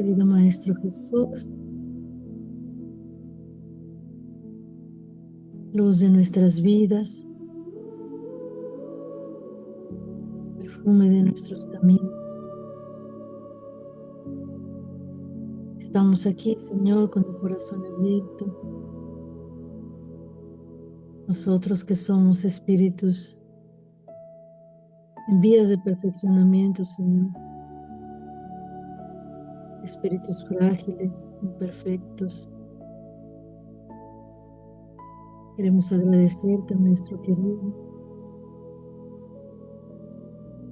querido Maestro Jesús, luz de nuestras vidas, perfume de nuestros caminos. Estamos aquí, Señor, con el corazón abierto. Nosotros que somos espíritus en vías de perfeccionamiento, Señor. Espíritus frágiles, imperfectos. Queremos agradecerte, Maestro querido,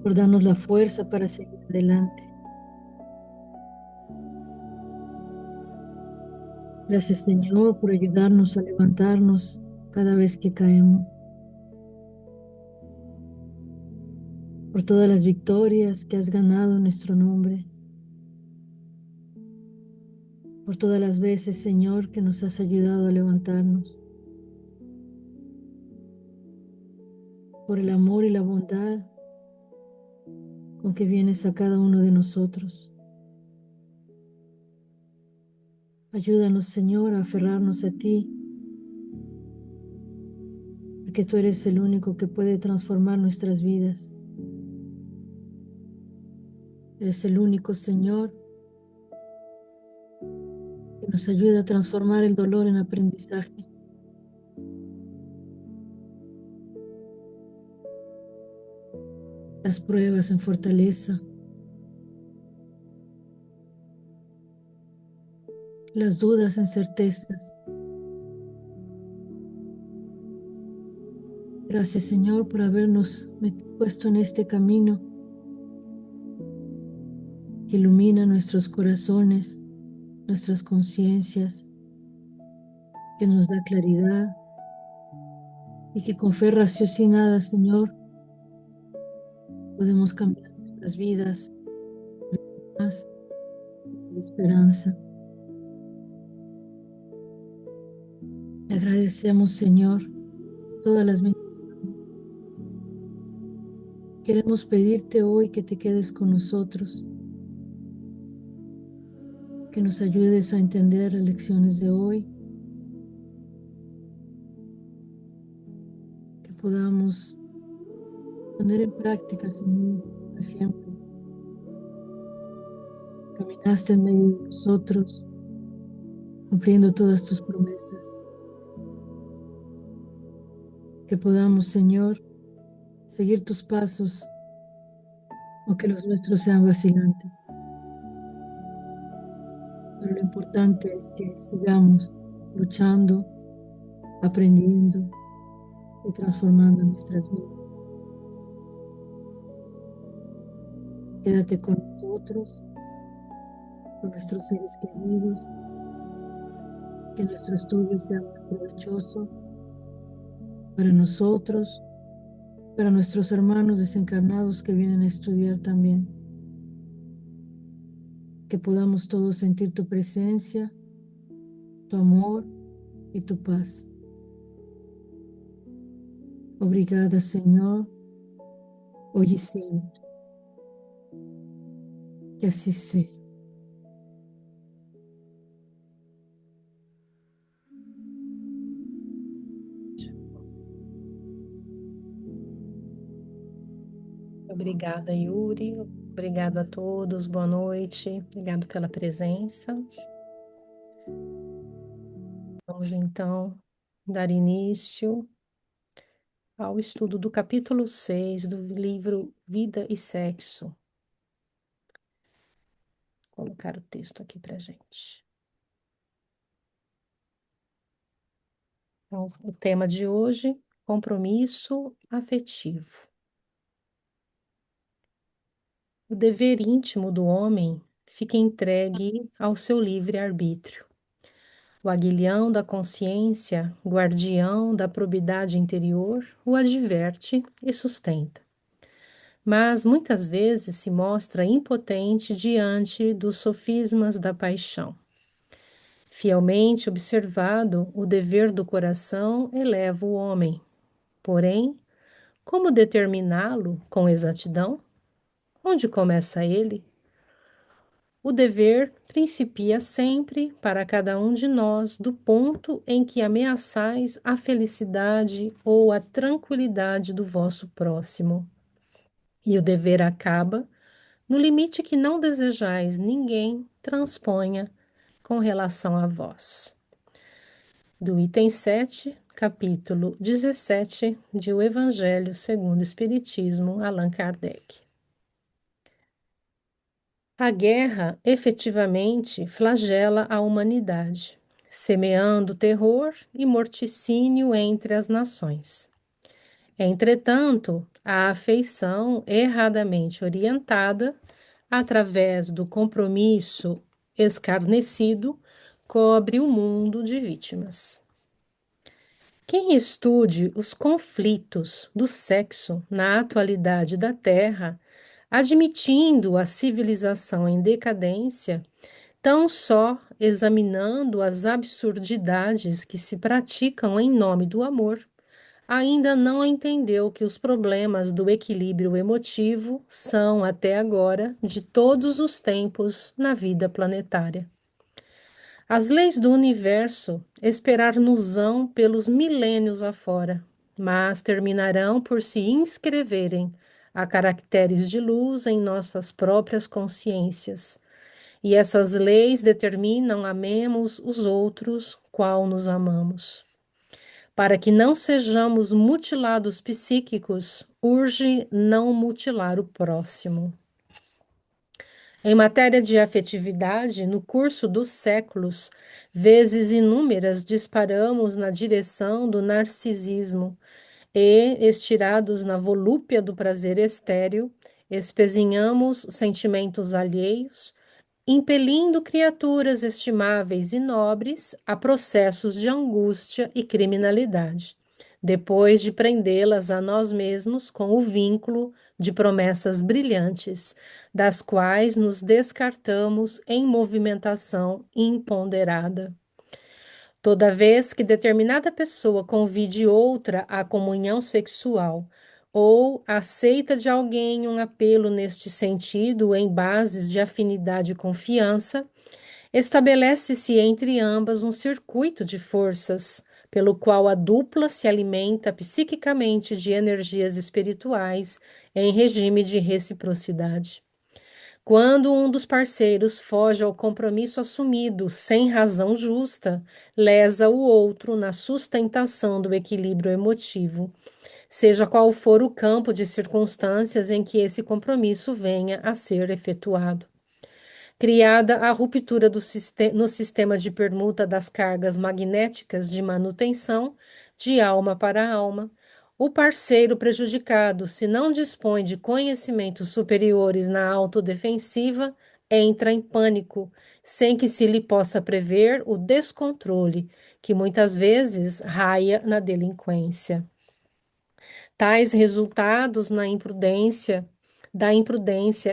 por darnos la fuerza para seguir adelante. Gracias, Señor, por ayudarnos a levantarnos cada vez que caemos. Por todas las victorias que has ganado en nuestro nombre. Por todas las veces, Señor, que nos has ayudado a levantarnos. Por el amor y la bondad con que vienes a cada uno de nosotros. Ayúdanos, Señor, a aferrarnos a ti, porque tú eres el único que puede transformar nuestras vidas. Eres el único, Señor, que nos ayuda a transformar el dolor en aprendizaje. Las pruebas en fortaleza. Las dudas en certezas. Gracias, Señor, por habernos puesto en este camino que ilumina nuestros corazones, nuestras conciencias, que nos da claridad y que con fe raciocinada, Señor, podemos cambiar nuestras vidas, más de esperanza. Te agradecemos, Señor, todas las bendiciones. Queremos pedirte hoy que te quedes con nosotros, que nos ayudes a entender las lecciones de hoy, que podamos poner en práctica, Señor, por ejemplo, caminaste en medio de nosotros, cumpliendo todas tus promesas. Que podamos, Señor, seguir tus pasos, aunque los nuestros sean vacilantes. Pero lo importante es que sigamos luchando, aprendiendo y transformando nuestras vidas. Quédate con nosotros, con nuestros seres queridos, que nuestro estudio sea muy provechoso para nosotros, para nuestros hermanos desencarnados que vienen a estudiar también. Que podamos todos sentir tu presencia, tu amor y tu paz. Obrigada, Señor, hoy y siempre. Que así sea. Obrigada, Yuri. Obrigada a todos. Boa noite. Obrigado pela presença. Vamos então dar início ao estudo do capítulo 6 do livro Vida e Sexo. Vou colocar o texto aqui para gente. Então, o tema de hoje, compromisso afetivo. O dever íntimo do homem fica entregue ao seu livre-arbítrio. O aguilhão da consciência, guardião da probidade interior, o adverte e sustenta. Mas muitas vezes se mostra impotente diante dos sofismas da paixão. Fielmente observado, o dever do coração eleva o homem. Porém, como determiná-lo com exatidão? Onde começa ele? O dever principia sempre, para cada um de nós, do ponto em que ameaçais a felicidade ou a tranquilidade do vosso próximo. E o dever acaba no limite que não desejais ninguém transponha com relação a vós. Do item 7, capítulo 17 de O Evangelho segundo o Espiritismo, Allan Kardec. A guerra efetivamente flagela a humanidade, semeando terror e morticínio entre as nações. Entretanto, a afeição erradamente orientada, através do compromisso escarnecido, cobre o mundo de vítimas. Quem estude os conflitos do sexo na atualidade da Terra, admitindo a civilização em decadência, tão só examinando as absurdidades que se praticam em nome do amor, ainda não entendeu que os problemas do equilíbrio emotivo são, até agora, de todos os tempos na vida planetária. As leis do universo esperar-nos-ão pelos milênios afora, mas terminarão por se inscreverem a caracteres de luz em nossas próprias consciências. E essas leis determinam amemos os outros, qual nos amamos. Para que não sejamos mutilados psíquicos, urge não mutilar o próximo. Em matéria de afetividade, no curso dos séculos, vezes inúmeras disparamos na direção do narcisismo e, estirados na volúpia do prazer estéril, espezinhamos sentimentos alheios, impelindo criaturas estimáveis e nobres a processos de angústia e criminalidade, depois de prendê-las a nós mesmos com o vínculo de promessas brilhantes, das quais nos descartamos em movimentação imponderada. Toda vez que determinada pessoa convide outra à comunhão sexual, ou aceita de alguém um apelo neste sentido em bases de afinidade e confiança, estabelece-se entre ambas um circuito de forças, pelo qual a dupla se alimenta psiquicamente de energias espirituais em regime de reciprocidade. Quando um dos parceiros foge ao compromisso assumido sem razão justa, lesa o outro na sustentação do equilíbrio emotivo, seja qual for o campo de circunstâncias em que esse compromisso venha a ser efetuado. Criada a ruptura no sistema de permuta das cargas magnéticas de manutenção, de alma para alma, o parceiro prejudicado, se não dispõe de conhecimentos superiores na autodefensiva, entra em pânico, sem que se lhe possa prever o descontrole, que muitas vezes raia na delinquência. Tais resultados da imprudência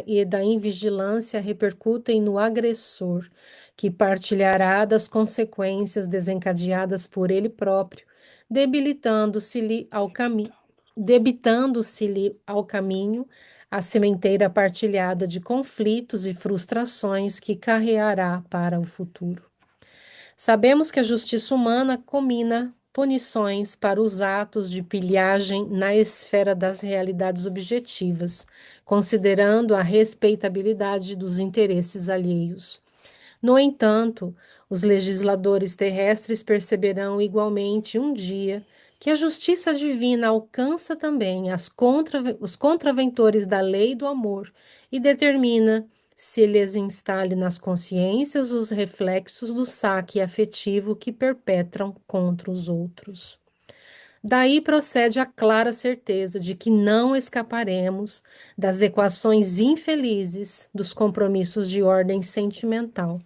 e da invigilância repercutem no agressor, que partilhará das consequências desencadeadas por ele próprio, debitando-se-lhe ao caminho a sementeira partilhada de conflitos e frustrações que carreará para o futuro. Sabemos que a justiça humana comina punições para os atos de pilhagem na esfera das realidades objetivas, considerando a respeitabilidade dos interesses alheios. No entanto, os legisladores terrestres perceberão igualmente um dia que a justiça divina alcança também os contraventores da lei do amor e determina se lhes instale nas consciências os reflexos do saque afetivo que perpetram contra os outros. Daí procede a clara certeza de que não escaparemos das equações infelizes dos compromissos de ordem sentimental,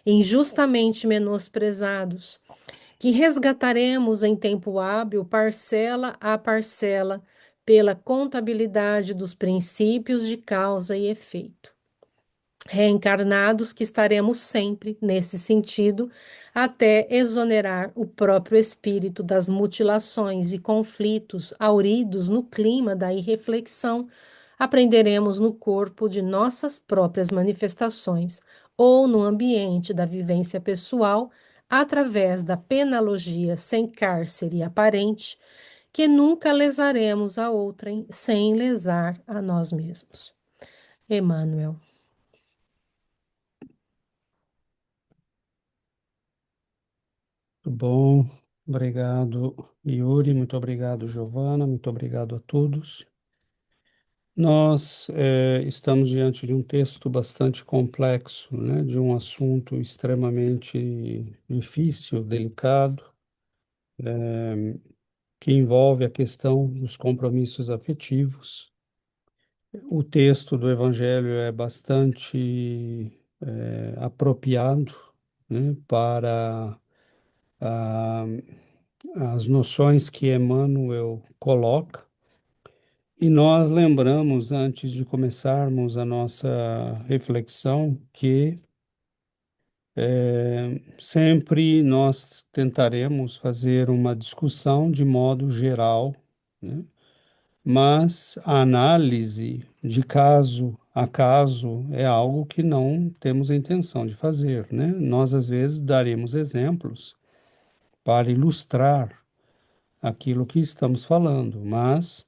injustamente menosprezados, que resgataremos em tempo hábil, parcela a parcela, pela contabilidade dos princípios de causa e efeito. Reencarnados que estaremos sempre, nesse sentido, até exonerar o próprio espírito das mutilações e conflitos auridos no clima da irreflexão, aprenderemos no corpo de nossas próprias manifestações ou no ambiente da vivência pessoal, através da penalogia sem cárcere aparente, que nunca lesaremos a outrem sem lesar a nós mesmos. Emmanuel. Muito bom, obrigado, Yuri, muito obrigado, Giovana, muito obrigado a todos. Nós estamos diante de um texto bastante complexo, né, de um assunto extremamente difícil, delicado, que envolve a questão dos compromissos afetivos. O texto do Evangelho é bastante apropriado, né, para a as noções que Emmanuel coloca, e nós lembramos, antes de começarmos a nossa reflexão, que sempre nós tentaremos fazer uma discussão de modo geral, né? Mas a análise de caso a caso é algo que não temos a intenção de fazer, né? Nós, às vezes, daremos exemplos para ilustrar aquilo que estamos falando, mas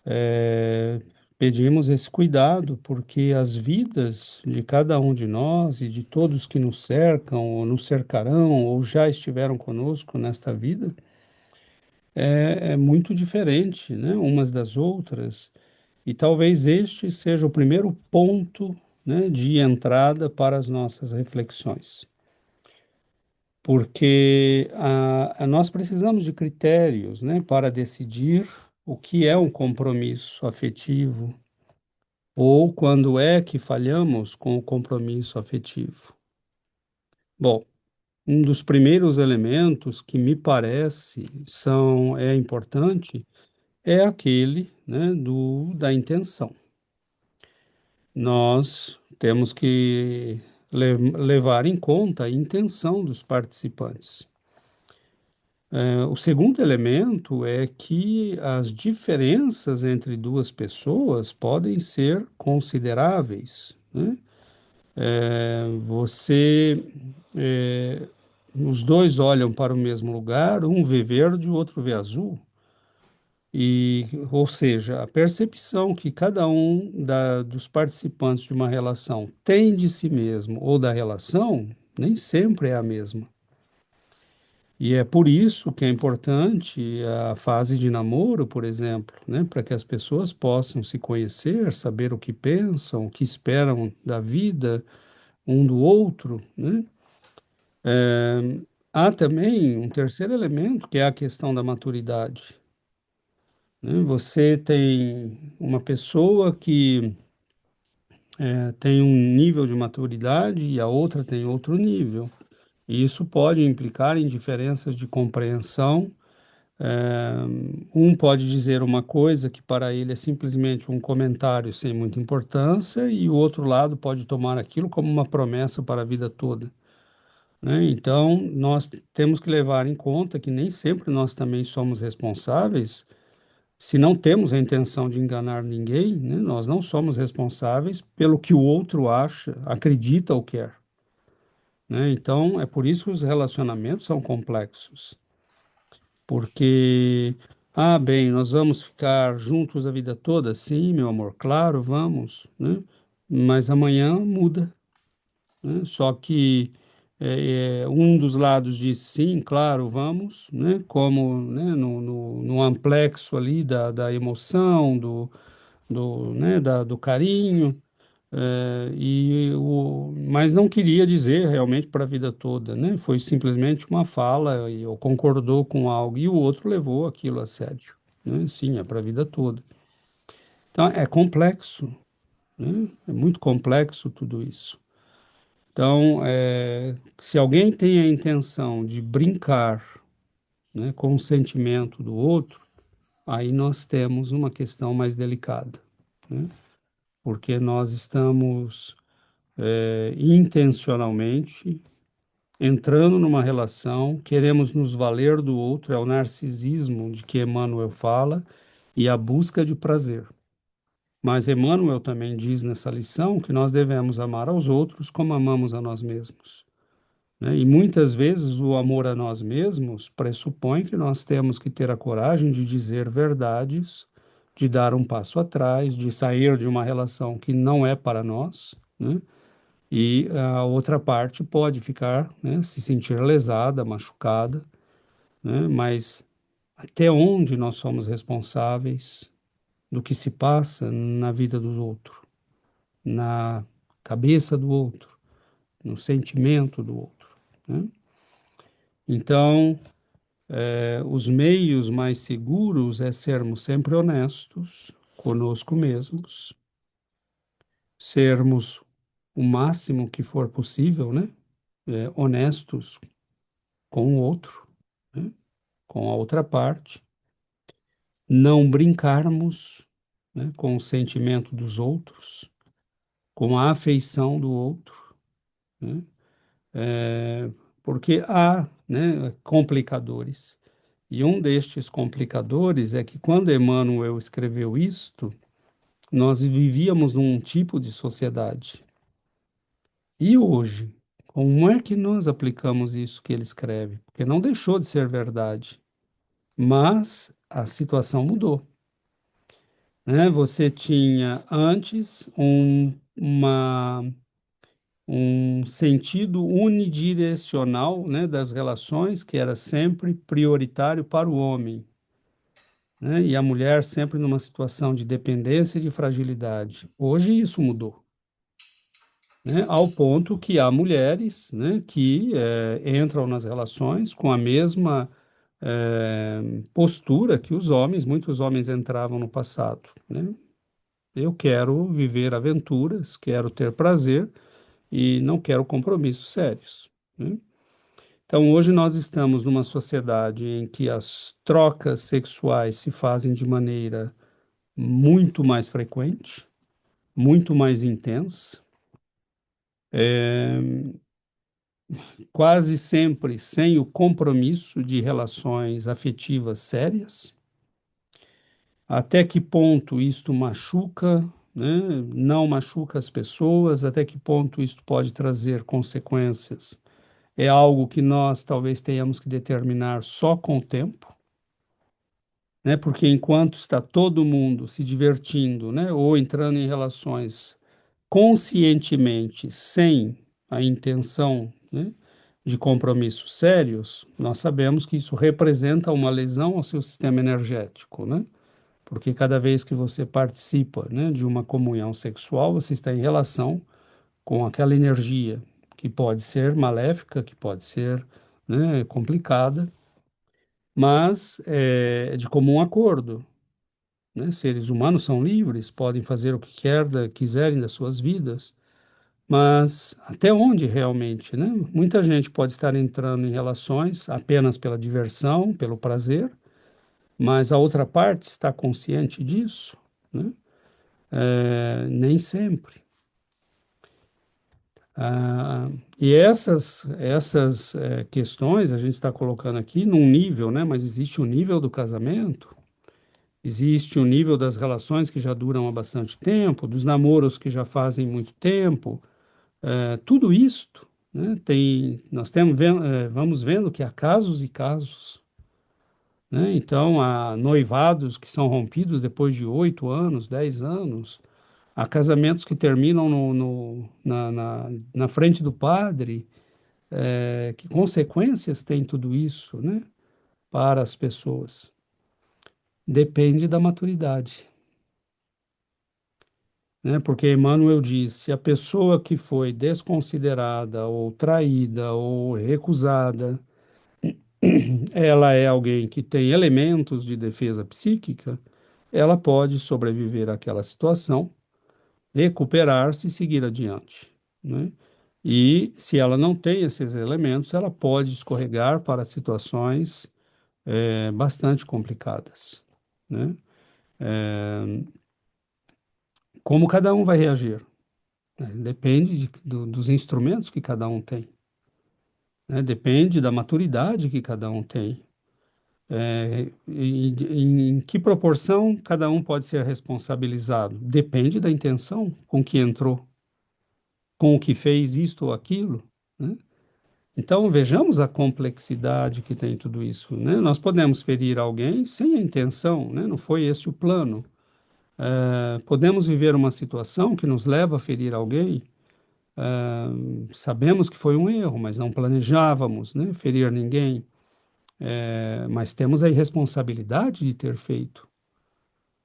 é, pedimos esse cuidado porque as vidas de cada um de nós e de todos que nos cercam, ou nos cercarão, ou já estiveram conosco nesta vida, é muito diferente, né, umas das outras, e talvez este seja o primeiro ponto, né, de entrada para as nossas reflexões. Porque nós precisamos de critérios, né, para decidir o que é um compromisso afetivo, ou quando é que falhamos com o compromisso afetivo. Bom, um dos primeiros elementos que me parece é importante é aquele, né, da intenção. Nós temos que levar em conta a intenção dos participantes. O segundo elemento é que as diferenças entre duas pessoas podem ser consideráveis, né? Você, os dois olham para o mesmo lugar, um vê verde, o outro vê azul. Ou seja, a percepção que cada um dos participantes de uma relação tem de si mesmo ou da relação nem sempre é a mesma. E é por isso que é importante a fase de namoro, por exemplo, né, para que as pessoas possam se conhecer, saber o que pensam, o que esperam da vida um do outro, né? Há também um terceiro elemento, que é a questão da maturidade, né? Você tem uma pessoa que tem um nível de maturidade e a outra tem outro nível. E isso pode implicar em diferenças de compreensão. Um pode dizer uma coisa que para ele é simplesmente um comentário sem muita importância, e o outro lado pode tomar aquilo como uma promessa para a vida toda, né? Então, nós temos que levar em conta que nem sempre nós também somos responsáveis. Se não temos a intenção de enganar ninguém, né, nós não somos responsáveis pelo que o outro acha, acredita ou quer, né? Então, é por isso que os relacionamentos são complexos. Porque, bem, nós vamos ficar juntos a vida toda? Sim, meu amor, claro, vamos, né? Mas amanhã muda, né? Só que um dos lados diz sim, claro, vamos, né? Como, né, no amplexo ali da emoção, né, do carinho, mas não queria dizer realmente para a vida toda, né? Foi simplesmente uma fala e ou concordou com algo e o outro levou aquilo a sério, né? Sim, é para a vida toda. Então é complexo, né? É muito complexo tudo isso. Então, se alguém tem a intenção de brincar, né, com o sentimento do outro, aí nós temos uma questão mais delicada, né? Porque nós estamos intencionalmente entrando numa relação, queremos nos valer do outro, é o narcisismo de que Emmanuel fala, e a busca de prazer. Mas Emmanuel também diz nessa lição que nós devemos amar aos outros como amamos a nós mesmos, né? E muitas vezes o amor a nós mesmos pressupõe que nós temos que ter a coragem de dizer verdades, de dar um passo atrás, de sair de uma relação que não é para nós, né? E a outra parte pode ficar, né, se sentir lesada, machucada, né? Mas até onde nós somos responsáveis do que se passa na vida do outro, na cabeça do outro, no sentimento do outro, né? Então, os meios mais seguros é sermos sempre honestos conosco mesmos, sermos o máximo que for possível, né? Honestos com o outro, né? Com a outra parte, não brincarmos, né, com o sentimento dos outros, com a afeição do outro, né? Porque há, né, complicadores. E um destes complicadores é que quando Emmanuel escreveu isto, nós vivíamos num tipo de sociedade. E hoje, como é que nós aplicamos isso que ele escreve? Porque não deixou de ser verdade, mas a situação mudou, né? Você tinha antes um sentido unidirecional, né, das relações que era sempre prioritário para o homem, né? E a mulher sempre numa situação de dependência e de fragilidade. Hoje isso mudou, né? Ao ponto que há mulheres, né, que entram nas relações com a mesma postura que os homens, muitos homens entravam no passado, né? Eu quero viver aventuras, quero ter prazer e não quero compromissos sérios, né? Então, hoje nós estamos numa sociedade em que as trocas sexuais se fazem de maneira muito mais frequente, muito mais intensa, quase sempre sem o compromisso de relações afetivas sérias. Até que ponto isto machuca, né? Não machuca as pessoas, até que ponto isto pode trazer consequências? É algo que nós talvez tenhamos que determinar só com o tempo, né? Porque enquanto está todo mundo se divertindo, né, ou entrando em relações conscientemente, sem a intenção, né, de compromissos sérios, nós sabemos que isso representa uma lesão ao seu sistema energético, né? Porque cada vez que você participa, né, de uma comunhão sexual, você está em relação com aquela energia que pode ser maléfica, que pode ser, né, complicada, mas é de comum acordo, né? Seres humanos são livres, podem fazer o que quiserem das suas vidas, mas até onde realmente, né? Muita gente pode estar entrando em relações apenas pela diversão, pelo prazer, mas a outra parte está consciente disso, né? Nem sempre. Ah, e essas questões a gente está colocando aqui num nível, né? Mas existe o nível do casamento, existe o nível das relações que já duram há bastante tempo, dos namoros que já fazem muito tempo, tudo isto, né? Nós vamos vendo que há casos e casos, né? Então, há noivados que são rompidos depois de 8 anos, 10 anos, há casamentos que terminam na frente do padre. Que consequências tem tudo isso, né, para as pessoas? Depende da maturidade, né? Porque Emmanuel diz, se a pessoa que foi desconsiderada ou traída ou recusada, ela é alguém que tem elementos de defesa psíquica, ela pode sobreviver àquela situação, recuperar-se e seguir adiante, né? E se ela não tem esses elementos, ela pode escorregar para situações bastante complicadas, né? Como cada um vai reagir, né? Depende dos instrumentos que cada um tem, né? Depende da maturidade que cada um tem. Em que proporção cada um pode ser responsabilizado? Depende da intenção com que entrou, com o que fez isto ou aquilo, né? Então, vejamos a complexidade que tem tudo isso, né? Nós podemos ferir alguém sem a intenção, né? Não foi esse o plano. Podemos viver uma situação que nos leva a ferir alguém. Sabemos que foi um erro, mas não planejávamos, né, ferir ninguém. Mas temos a irresponsabilidade de ter feito,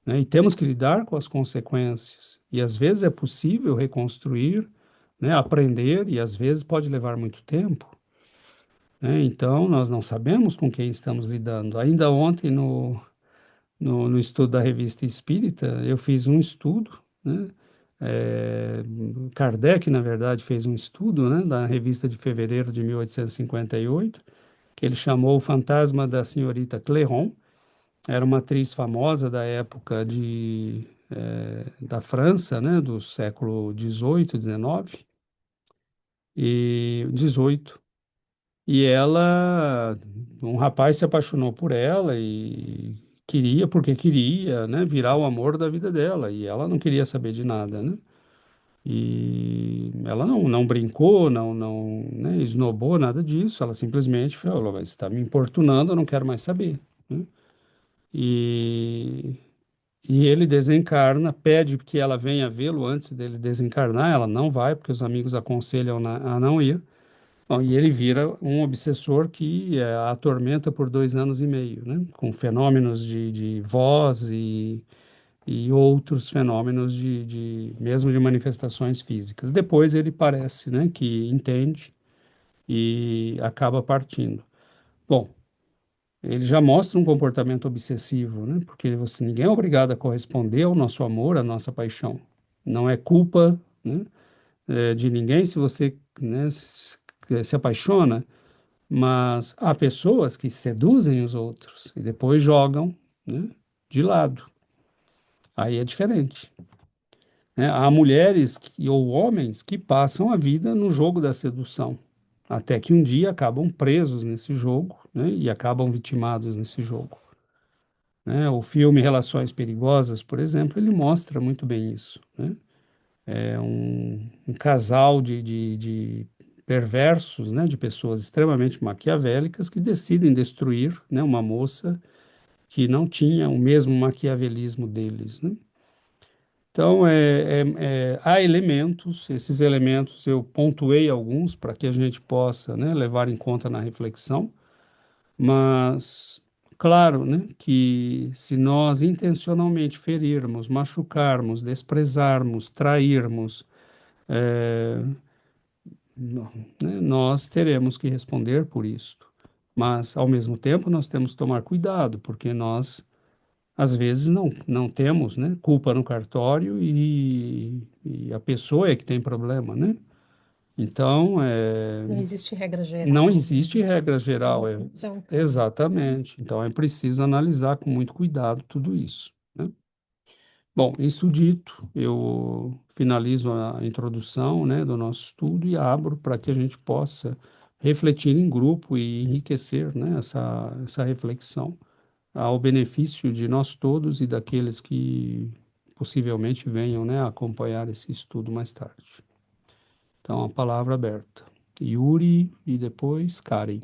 né? E temos que lidar com as consequências. E às vezes é possível reconstruir, né, aprender, e às vezes pode levar muito tempo, né? Então, nós não sabemos com quem estamos lidando. Ainda ontem, no estudo da Revista Espírita, eu fiz um estudo, né? É, Kardec, na verdade, fez um estudo, né, da revista de fevereiro de 1858, que ele chamou O Fantasma da Senhorita Clairon. Era uma atriz famosa da época da França, né, do século XVIII, XIX e XVIII. E ela, um rapaz se apaixonou por ela e queria, porque queria, né, virar o amor da vida dela. E ela não queria saber de nada, né? E ela não brincou, não, né, esnobou, nada disso. Ela simplesmente falou, mas está me importunando, eu não quero mais saber, né? E, e ele desencarna, pede que ela venha vê-lo antes dele desencarnar. Ela não vai, porque os amigos aconselham a não ir. Bom, e ele vira um obsessor que a atormenta por 2 anos e meio, né? Com fenômenos de voz e outros fenômenos mesmo de manifestações físicas. Depois ele parece, né, que entende e acaba partindo. Bom, ele já mostra um comportamento obsessivo, né? Porque ninguém é obrigado a corresponder ao nosso amor, à nossa paixão. Não é culpa, né, de ninguém se você, né, se apaixona, mas há pessoas que seduzem os outros e depois jogam, né, de lado. Aí é diferente, né? Há mulheres ou homens que passam a vida no jogo da sedução, até que um dia acabam presos nesse jogo, né, e acabam vitimados nesse jogo, né? O filme Relações Perigosas, por exemplo, ele mostra muito bem isso, né? É um casal de perversos, né, de pessoas extremamente maquiavélicas que decidem destruir, né, uma moça que não tinha o mesmo maquiavelismo deles, né? Então, há elementos, esses elementos eu pontuei alguns para que a gente possa, né, levar em conta na reflexão, mas, claro, né, que se nós intencionalmente ferirmos, machucarmos, desprezarmos, trairmos, é, né, nós teremos que responder por isto. Mas, ao mesmo tempo, nós temos que tomar cuidado, porque nós, às vezes, não temos, né, culpa no cartório e a pessoa é que tem problema, né? Então, Não existe regra não geral. existe regra geral, Isso é um caso. exatamente. Então, é preciso analisar com muito cuidado tudo isso, né? Bom, isso dito, eu finalizo a introdução, né, do nosso estudo e abro para que a gente possa refletir em grupo e enriquecer, né, essa reflexão ao benefício de nós todos e daqueles que possivelmente venham, né, acompanhar esse estudo mais tarde. Então, a palavra aberta. Yuri e depois Karen.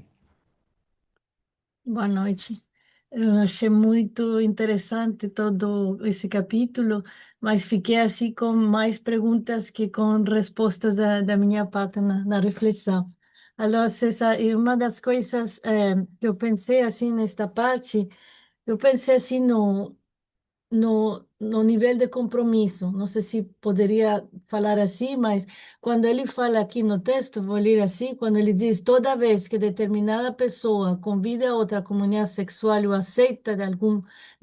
Boa noite. Eu achei muito interessante todo esse capítulo, mas fiquei assim com mais perguntas que com respostas da minha parte na reflexão. Alô, César, e uma das coisas que eu pensei assim nesta parte, eu pensei assim no nível de compromisso. Não sei se poderia falar assim, mas quando ele fala aqui no texto, vou ler assim, quando ele diz toda vez que determinada pessoa convida outra comunhão sexual ou aceita de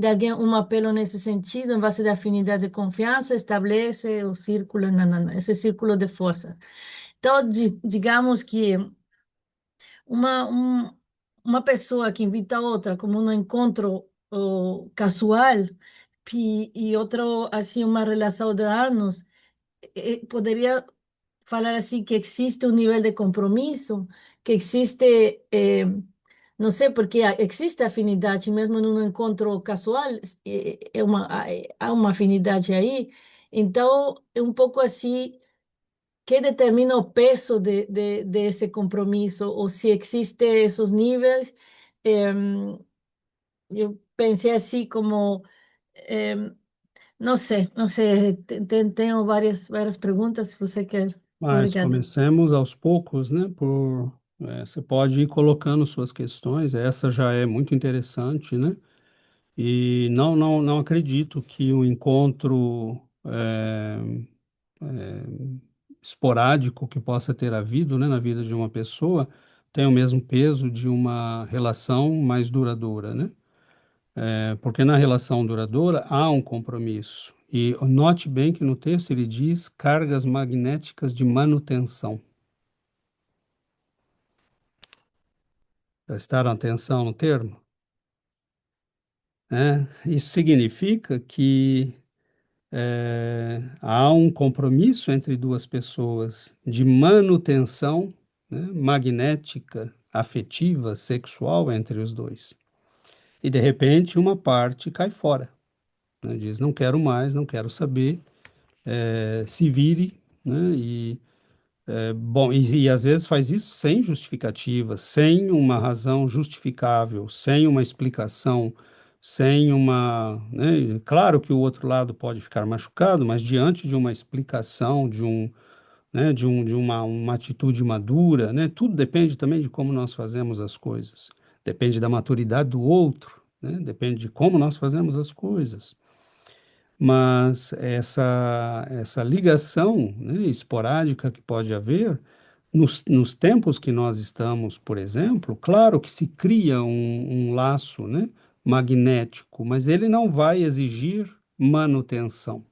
alguém um apelo nesse sentido, em base de afinidade e confiança, estabelece o círculo, nanana, esse círculo de força. Então, digamos que uma, um, uma pessoa que invita outra como um encontro casual e outro, assim, uma relação de anos, poderia falar assim que existe um nível de compromisso, que existe Não sei porque existe afinidade, mesmo num encontro casual, há uma afinidade aí. Então, é um pouco assim que determina o peso desse compromisso, ou se existem esses níveis. Em, eu pensei assim como, em, não sei, tenho várias perguntas, se você quer. Mas Obrigada. comecemos aos poucos, né? Você pode ir colocando suas questões, essa já é muito interessante, né? E não acredito que o encontro esporádico que possa ter havido, né, na vida de uma pessoa tenha o mesmo peso de uma relação mais duradoura, né? Porque na relação duradoura há um compromisso. E note bem que no texto ele diz cargas magnéticas de manutenção. Prestaram atenção no termo? Né? Isso significa que há um compromisso entre duas pessoas de manutenção, né, magnética, afetiva, sexual entre os dois. E de repente uma parte cai fora, né, diz não quero mais, não quero saber, se vire, né, bom, e às vezes faz isso sem justificativa, sem uma razão justificável, sem uma explicação, sem uma, né, claro que o outro lado pode ficar machucado, mas diante de uma explicação, de uma atitude madura, né, tudo depende também de como nós fazemos as coisas, depende da maturidade do outro, né, depende de como nós fazemos as coisas. Mas essa ligação, né, esporádica que pode haver, nos tempos que nós estamos, por exemplo, claro que se cria um laço, né, magnético, mas ele não vai exigir manutenção,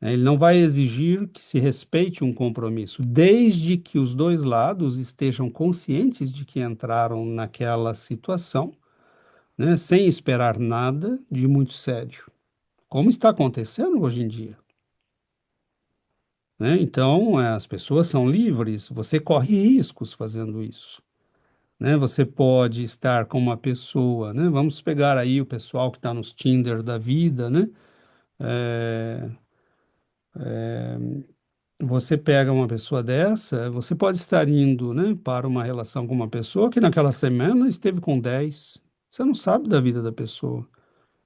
né? Ele não vai exigir que se respeite um compromisso, desde que os dois lados estejam conscientes de que entraram naquela situação, né, sem esperar nada de muito sério, como está acontecendo hoje em dia. Né? Então, as pessoas são livres, você corre riscos fazendo isso. Né? Você pode estar com uma pessoa, né? Vamos pegar aí o pessoal que está nos Tinder da vida, né? É, você pega uma pessoa dessa, você pode estar indo, né, para uma relação com uma pessoa que naquela semana esteve com 10. Você não sabe da vida da pessoa,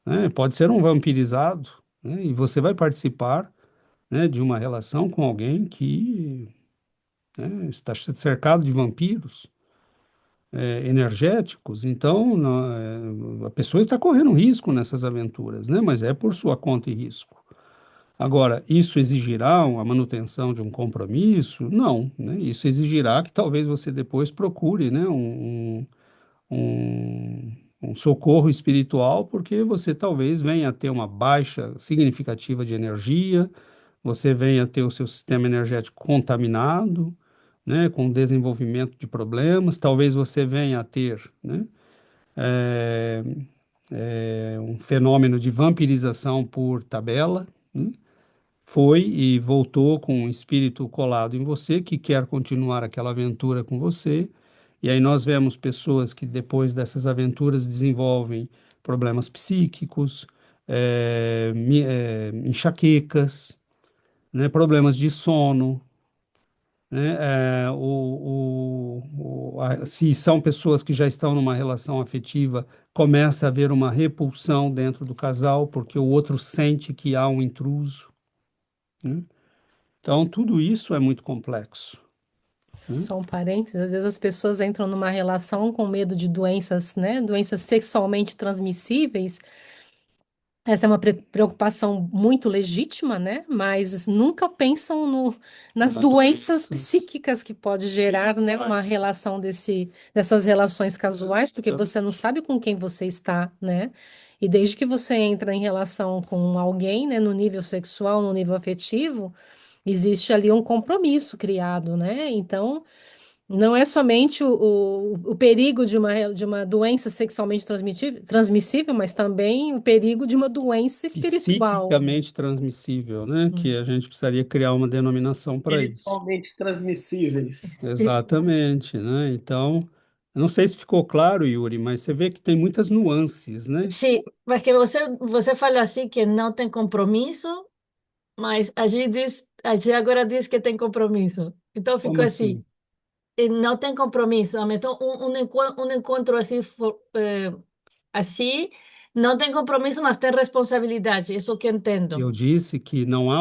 né? Pode ser um vampirizado, né? E você vai participar, né, de uma relação com alguém que, né, está cercado de vampiros, energéticos, então a pessoa está correndo risco nessas aventuras, né? Mas é por sua conta e risco. Agora, isso exigirá a manutenção de um compromisso? Não, né? Isso exigirá que talvez você depois procure, né, um socorro espiritual, porque você talvez venha a ter uma baixa significativa de energia, você venha a ter o seu sistema energético contaminado, né, com desenvolvimento de problemas, talvez você venha a ter, né, é, um fenômeno de vampirização por tabela, né? Foi e voltou com um espírito colado em você que quer continuar aquela aventura com você. E aí nós vemos pessoas que depois dessas aventuras desenvolvem problemas psíquicos, enxaquecas, né, problemas de sono, né? Se são pessoas que já estão numa relação afetiva, começa a haver uma repulsão dentro do casal, porque o outro sente que há um intruso, né? Então, tudo isso é muito complexo, né? Só um parênteses, às vezes as pessoas entram numa relação com medo de doenças, né? Doenças sexualmente transmissíveis. Essa é uma preocupação muito legítima, né? Mas nunca pensam nas doenças Doenças. psíquicas que pode gerar, né, uma relação dessas relações casuais, porque você não sabe com quem você está, né? E desde que você entra em relação com alguém, né, no nível sexual, no nível afetivo, existe ali um compromisso criado, né? Então, não é somente o perigo de uma doença sexualmente transmissível, mas também o perigo de uma doença espiritual. Psiquicamente transmissível, né? Hum. Que a gente precisaria criar uma denominação para isso. Espiritualmente transmissíveis. Exatamente, né? Então, Eu não sei se ficou claro, Yuri, mas você vê que tem muitas nuances, né? Sim, mas que você falou assim que não tem compromisso, mas a gente agora diz que tem compromisso. Então Como ficou assim, assim? não tem compromisso. Então um encontro assim, assim, não tem compromisso, mas tem responsabilidade. Isso que entendo. Eu disse que não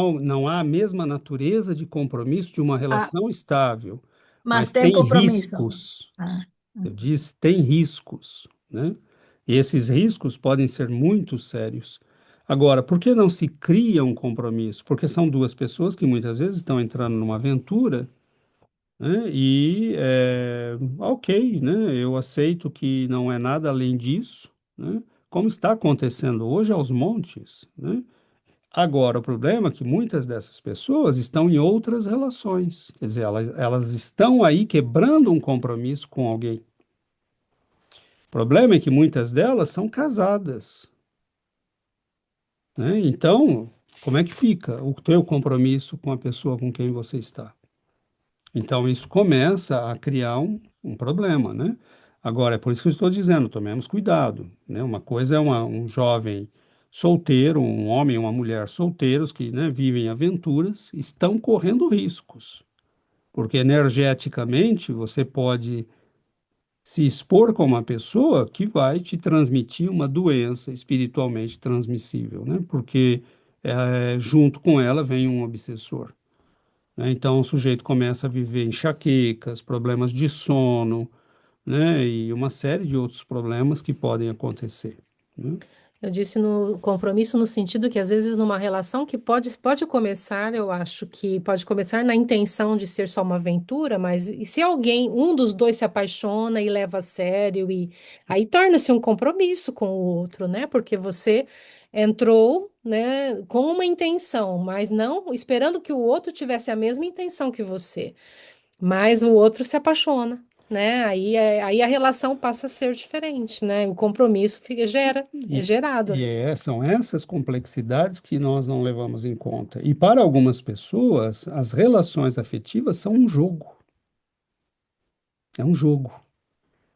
há a mesma natureza de compromisso de uma Ah, relação estável, mas mas tem tem compromisso. riscos. Ah, Eu disse, tem riscos, né? E esses riscos podem ser muito sérios. Agora, por que não se cria um compromisso? Porque são duas pessoas que muitas vezes estão entrando numa aventura, né? E, ok, né? Eu aceito que não é nada além disso, né? Como está acontecendo hoje aos montes, né? Agora, o problema é que muitas dessas pessoas estão em outras relações, quer dizer, elas estão aí quebrando um compromisso com alguém. O problema é que muitas delas são casadas, né? Então, como é que fica o teu compromisso com a pessoa com quem você está? Então, isso começa a criar um problema, né? Agora, é por isso que eu estou dizendo, tomemos cuidado, né? Uma coisa é um jovem solteiro, um homem e uma mulher solteiros que, né, vivem aventuras, estão correndo riscos, porque energeticamente você pode se expor com uma pessoa que vai te transmitir uma doença espiritualmente transmissível, né? Porque junto com ela vem um obsessor, né? Então o sujeito começa a viver enxaquecas, problemas de sono, né? E uma série de outros problemas que podem acontecer, né? Eu disse no compromisso no sentido que às vezes numa relação que pode começar, eu acho que pode começar na intenção de ser só uma aventura, mas e se alguém, um dos dois se apaixona e leva a sério e aí torna-se um compromisso com o outro, né? Porque você entrou, né, com uma intenção, mas não esperando que o outro tivesse a mesma intenção que você. Mas o outro se apaixona, né? Aí a relação passa a ser diferente, né? O compromisso é E, gerado e ali. são essas complexidades que nós não levamos em conta. E para algumas pessoas, as relações afetivas são um jogo, é um jogo.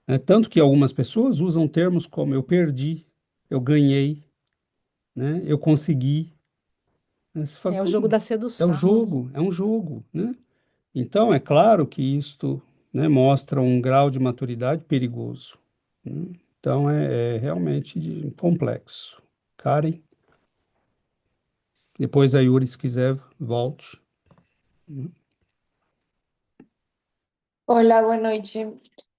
Né? Tanto que algumas pessoas usam termos como eu perdi, eu ganhei, né? Eu consegui. Né? Você fala, É o "Pô, jogo da sedução, né? é um jogo, né? Então, é claro que isto, né, mostra um grau de maturidade perigoso, né? Então, é realmente complexo. Karen, depois a Yuri, se quiser, volte. Hola, buenas noches.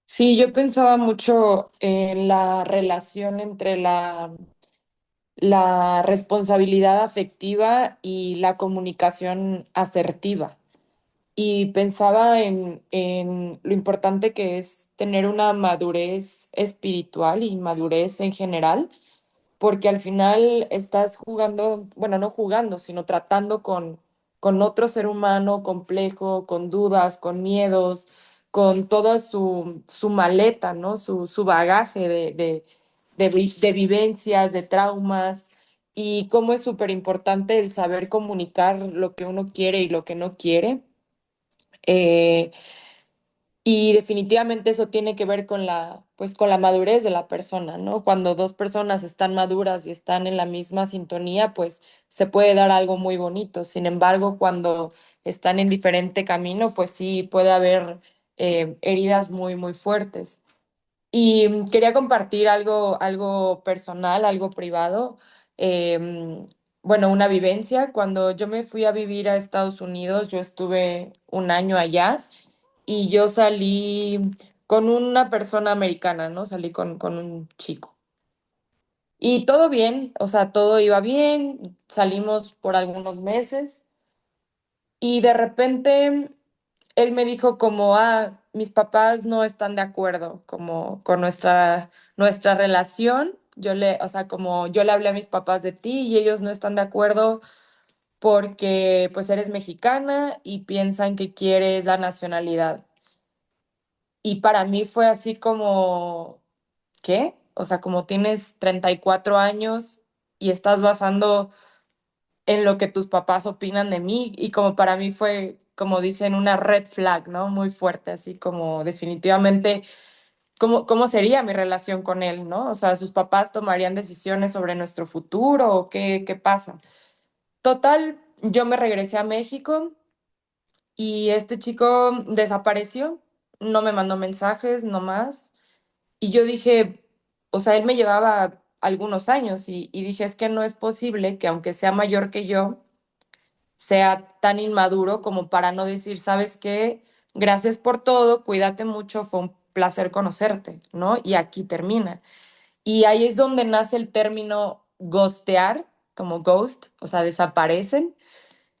Sí, yo pensaba mucho en la relación entre la responsabilidad afectiva y la comunicación asertiva. Y pensaba en lo importante que es tener una madurez espiritual y madurez en general, porque al final estás jugando, bueno, no jugando, sino tratando con otro ser humano complejo, con dudas, con miedos, con toda su maleta, ¿no? Su bagaje de vivencias, de traumas, y cómo es súper importante el saber comunicar lo que uno quiere y lo que no quiere. Eh, y definitivamente eso tiene que ver con pues con la madurez de la persona, ¿no? Cuando dos personas están maduras y están en la misma sintonía, pues se puede dar algo muy bonito. Sin embargo, cuando están en diferente camino, pues sí puede haber heridas muy, muy fuertes. Y quería compartir algo personal, algo privado. Bueno, una vivencia. Cuando yo me fui a vivir a Estados Unidos, yo estuve un año allá y yo salí con una persona americana, ¿no? Salí con un chico. Y todo bien, o sea, todo iba bien, salimos por algunos meses y de repente él me dijo como, mis papás no están de acuerdo como con nuestra relación. O sea, como yo le hablé a mis papás de ti y ellos no están de acuerdo porque pues eres mexicana y piensan que quieres la nacionalidad. Y para mí fue así como, ¿qué? O sea, como tienes 34 años y estás basando en lo que tus papás opinan de mí y como para mí fue, como dicen, una red flag, ¿no? Muy fuerte, así como definitivamente cómo sería mi relación con él, ¿no? O sea, sus papás tomarían decisiones sobre nuestro futuro o qué pasa. Total, yo me regresé a México y este chico desapareció, no me mandó mensajes, no más. Y yo dije, o sea, él me llevaba algunos años y dije, es que no es posible que aunque sea mayor que yo, sea tan inmaduro como para no decir, ¿sabes qué? Gracias por todo, cuídate mucho, fue un placer conocerte, ¿no? Y aquí termina. Y ahí es donde nace el término ghostear, como ghost, o sea, desaparecen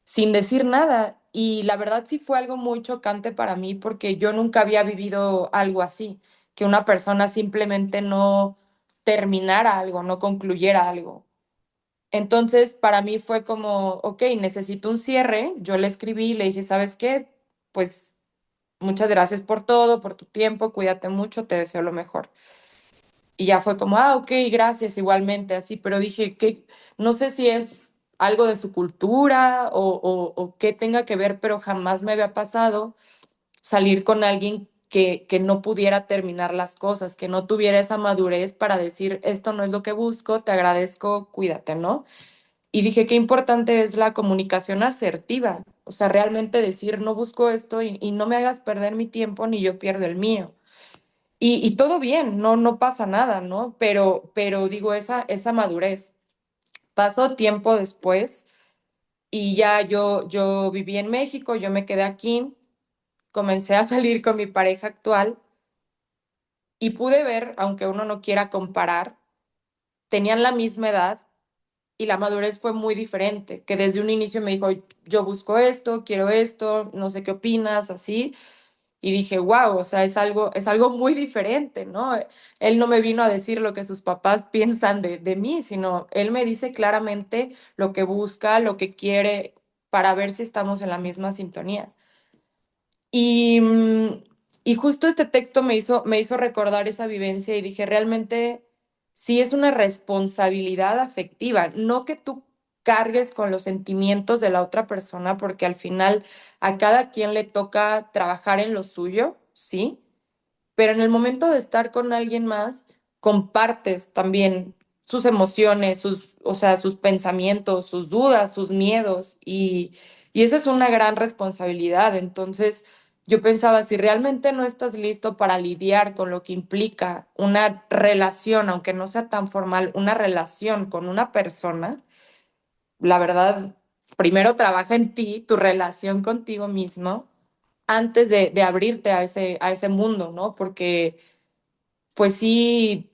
sin decir nada. Y la verdad sí fue algo muy chocante para mí porque yo nunca había vivido algo así, que una persona simplemente no terminara algo, no concluyera algo. Entonces, para mí fue como, ok, necesito un cierre. Yo le escribí, le dije, ¿sabes qué? Pues muchas gracias por todo, por tu tiempo, cuídate mucho, te deseo lo mejor. Y ya fue como, ok, gracias igualmente, así, pero dije que no sé si es algo de su cultura o qué tenga que ver, pero jamás me había pasado salir con alguien que no pudiera terminar las cosas, que no tuviera esa madurez para decir, esto no es lo que busco, te agradezco, cuídate, ¿no? Y dije, qué importante es la comunicación asertiva, o sea, realmente decir, no busco esto y no me hagas perder mi tiempo ni yo pierdo el mío. Y todo bien, no pasa nada, ¿no? Pero digo, esa madurez. Pasó tiempo después y ya yo viví en México, yo me quedé aquí, comencé a salir con mi pareja actual y pude ver, aunque uno no quiera comparar, tenían la misma edad y la madurez fue muy diferente, que desde un inicio me dijo, yo busco esto, quiero esto, no sé qué opinas, así. Y dije, wow, o sea, es algo muy diferente, ¿no? Él no me vino a decir lo que sus papás piensan de mí, sino él me dice claramente lo que busca, lo que quiere, para ver si estamos en la misma sintonía. Y, y justo este texto me hizo recordar esa vivencia y dije, realmente sí es una responsabilidad afectiva, no que tú cargues con los sentimientos de la otra persona, porque al final a cada quien le toca trabajar en lo suyo, ¿sí? Pero en el momento de estar con alguien más, compartes también sus emociones, o sea, sus pensamientos, sus dudas, sus miedos, y eso es una gran responsabilidad. Entonces, yo pensaba, si realmente no estás listo para lidiar con lo que implica una relación, aunque no sea tan formal, una relación con una persona, la verdad, primero trabaja en ti, tu relación contigo mismo, antes de abrirte a ese mundo, ¿no? Porque pues sí,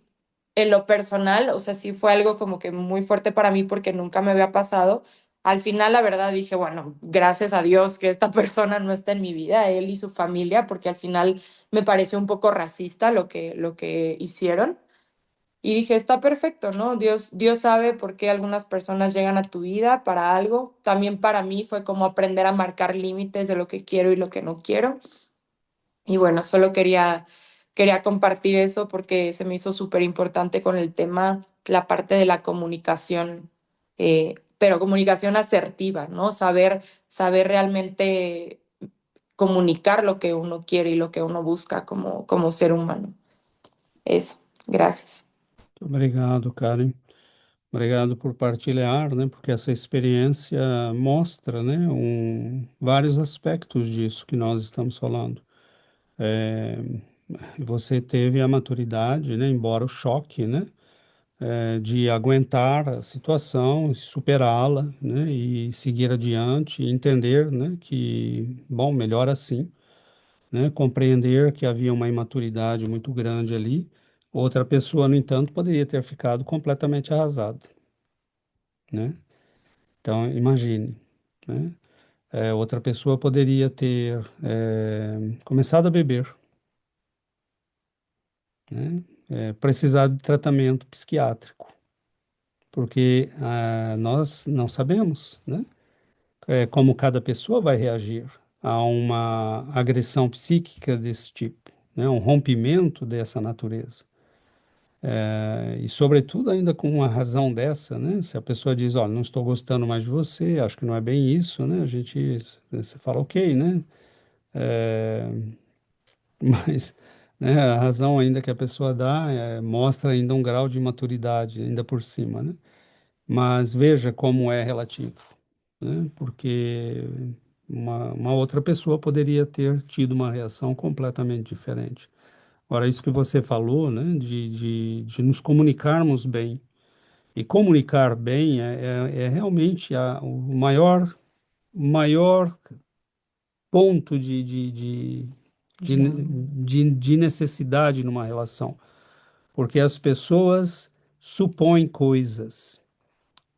en lo personal, o sea, sí fue algo como que muy fuerte para mí porque nunca me había pasado. Al final, la verdad, dije, bueno, gracias a Dios que esta persona no está en mi vida, él y su familia, porque al final me pareció un poco racista lo que hicieron. Y dije, está perfecto, ¿no? Dios sabe por qué algunas personas llegan a tu vida para algo. También para mí fue como aprender a marcar límites de lo que quiero y lo que no quiero. Y bueno, solo quería compartir eso porque se me hizo súper importante con el tema, la parte de la comunicación, pero comunicación asertiva, ¿no? Saber realmente comunicar lo que uno quiere y lo que uno busca como ser humano. Eso, gracias. Obrigado, Karen. Obrigado por partilhar, né? Porque essa experiência mostra, né, vários aspectos disso que nós estamos falando. É, você teve a maturidade, né, embora o choque, né, de aguentar a situação, superá-la, né, e seguir adiante, e entender, né, que, bom, melhor assim, né, compreender que havia uma imaturidade muito grande ali. Outra pessoa, no entanto, poderia ter ficado completamente arrasada, né? Então, imagine, né? Outra pessoa poderia ter começado a beber, né? Precisado de tratamento psiquiátrico, porque nós não sabemos, né? Como cada pessoa vai reagir a uma agressão psíquica desse tipo, né? Um rompimento dessa natureza. E, sobretudo, ainda com uma razão dessa, né? Se a pessoa diz, olha, não estou gostando mais de você, acho que não é bem isso, né? Você fala, ok, né? É, mas né? A razão ainda que a pessoa dá mostra ainda um grau de maturidade ainda por cima, né? Mas veja como é relativo, né? Porque uma outra pessoa poderia ter tido uma reação completamente diferente. Agora, isso que você falou, né? De nos comunicarmos bem. E comunicar bem é realmente o maior ponto de, Diálogo. de necessidade numa relação, porque as pessoas supõem coisas,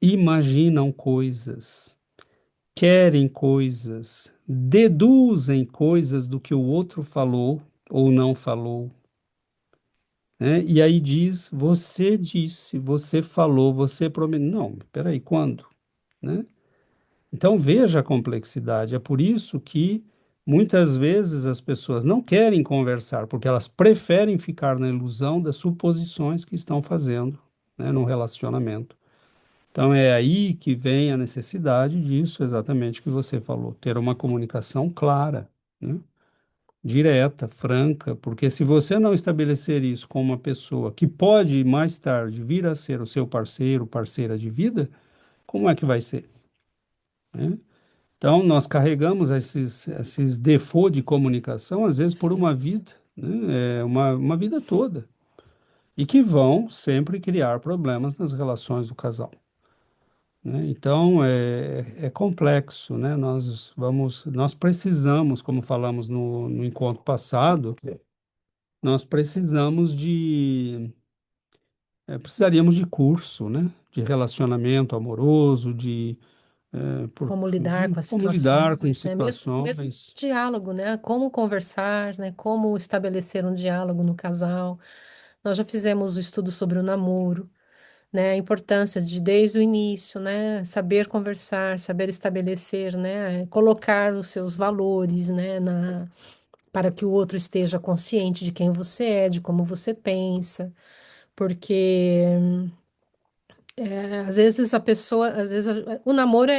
imaginam coisas, querem coisas, deduzem coisas do que o outro falou ou não falou, né? E aí diz, você disse, você falou, você prometeu. Não, peraí, quando? Né? Então veja a complexidade. É por isso que muitas vezes as pessoas não querem conversar, porque elas preferem ficar na ilusão das suposições que estão fazendo, né, no relacionamento. Então é aí que vem a necessidade disso, exatamente que você falou, ter uma comunicação clara, né, direta, franca, porque se você não estabelecer isso com uma pessoa que pode mais tarde vir a ser o seu parceiro, parceira de vida, como é que vai ser, né? Então, nós carregamos esses defaults de comunicação, às vezes, por uma Defeitos. vida, né? Uma vida toda, e que vão sempre criar problemas nas relações do casal, né? Então, é complexo, né? Nós precisamos, como falamos no encontro passado, nós precisaríamos de curso, né? De relacionamento amoroso, Como lidar com as como lidar com situações, né? Mesmo situações. diálogo, né? Como conversar, né? Como estabelecer um diálogo no casal. Nós já fizemos o estudo sobre o namoro, né? A importância de, desde o início, né? Saber conversar, saber estabelecer, né? Colocar os seus valores, né? Para que o outro esteja consciente de quem você é, de como você pensa, porque às vezes a pessoa, às vezes o namoro